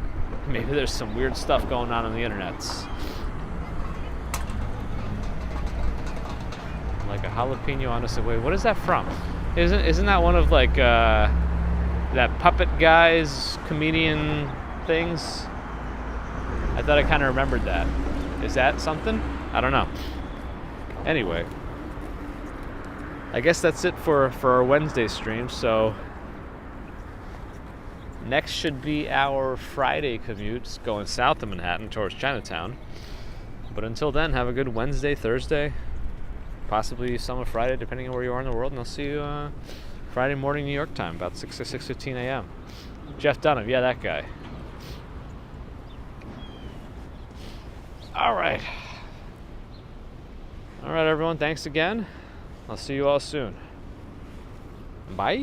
[SPEAKER 1] Maybe there's some weird stuff going on the internets. Like a jalapeno on a Subway. What is that from? Isn't that one of like that puppet guy's comedian things? I thought I kind of remembered that. Is that something? I don't know. Anyway, I guess that's it for our Wednesday stream. So next should be our Friday commute going south of Manhattan towards Chinatown. But until then, have a good Wednesday, Thursday, possibly some of Friday, depending on where you are in the world. And I'll see you Friday morning New York time, about 6:15 a.m. Jeff Dunham, yeah, that guy. All right, everyone. Thanks again. I'll see you all soon. Bye.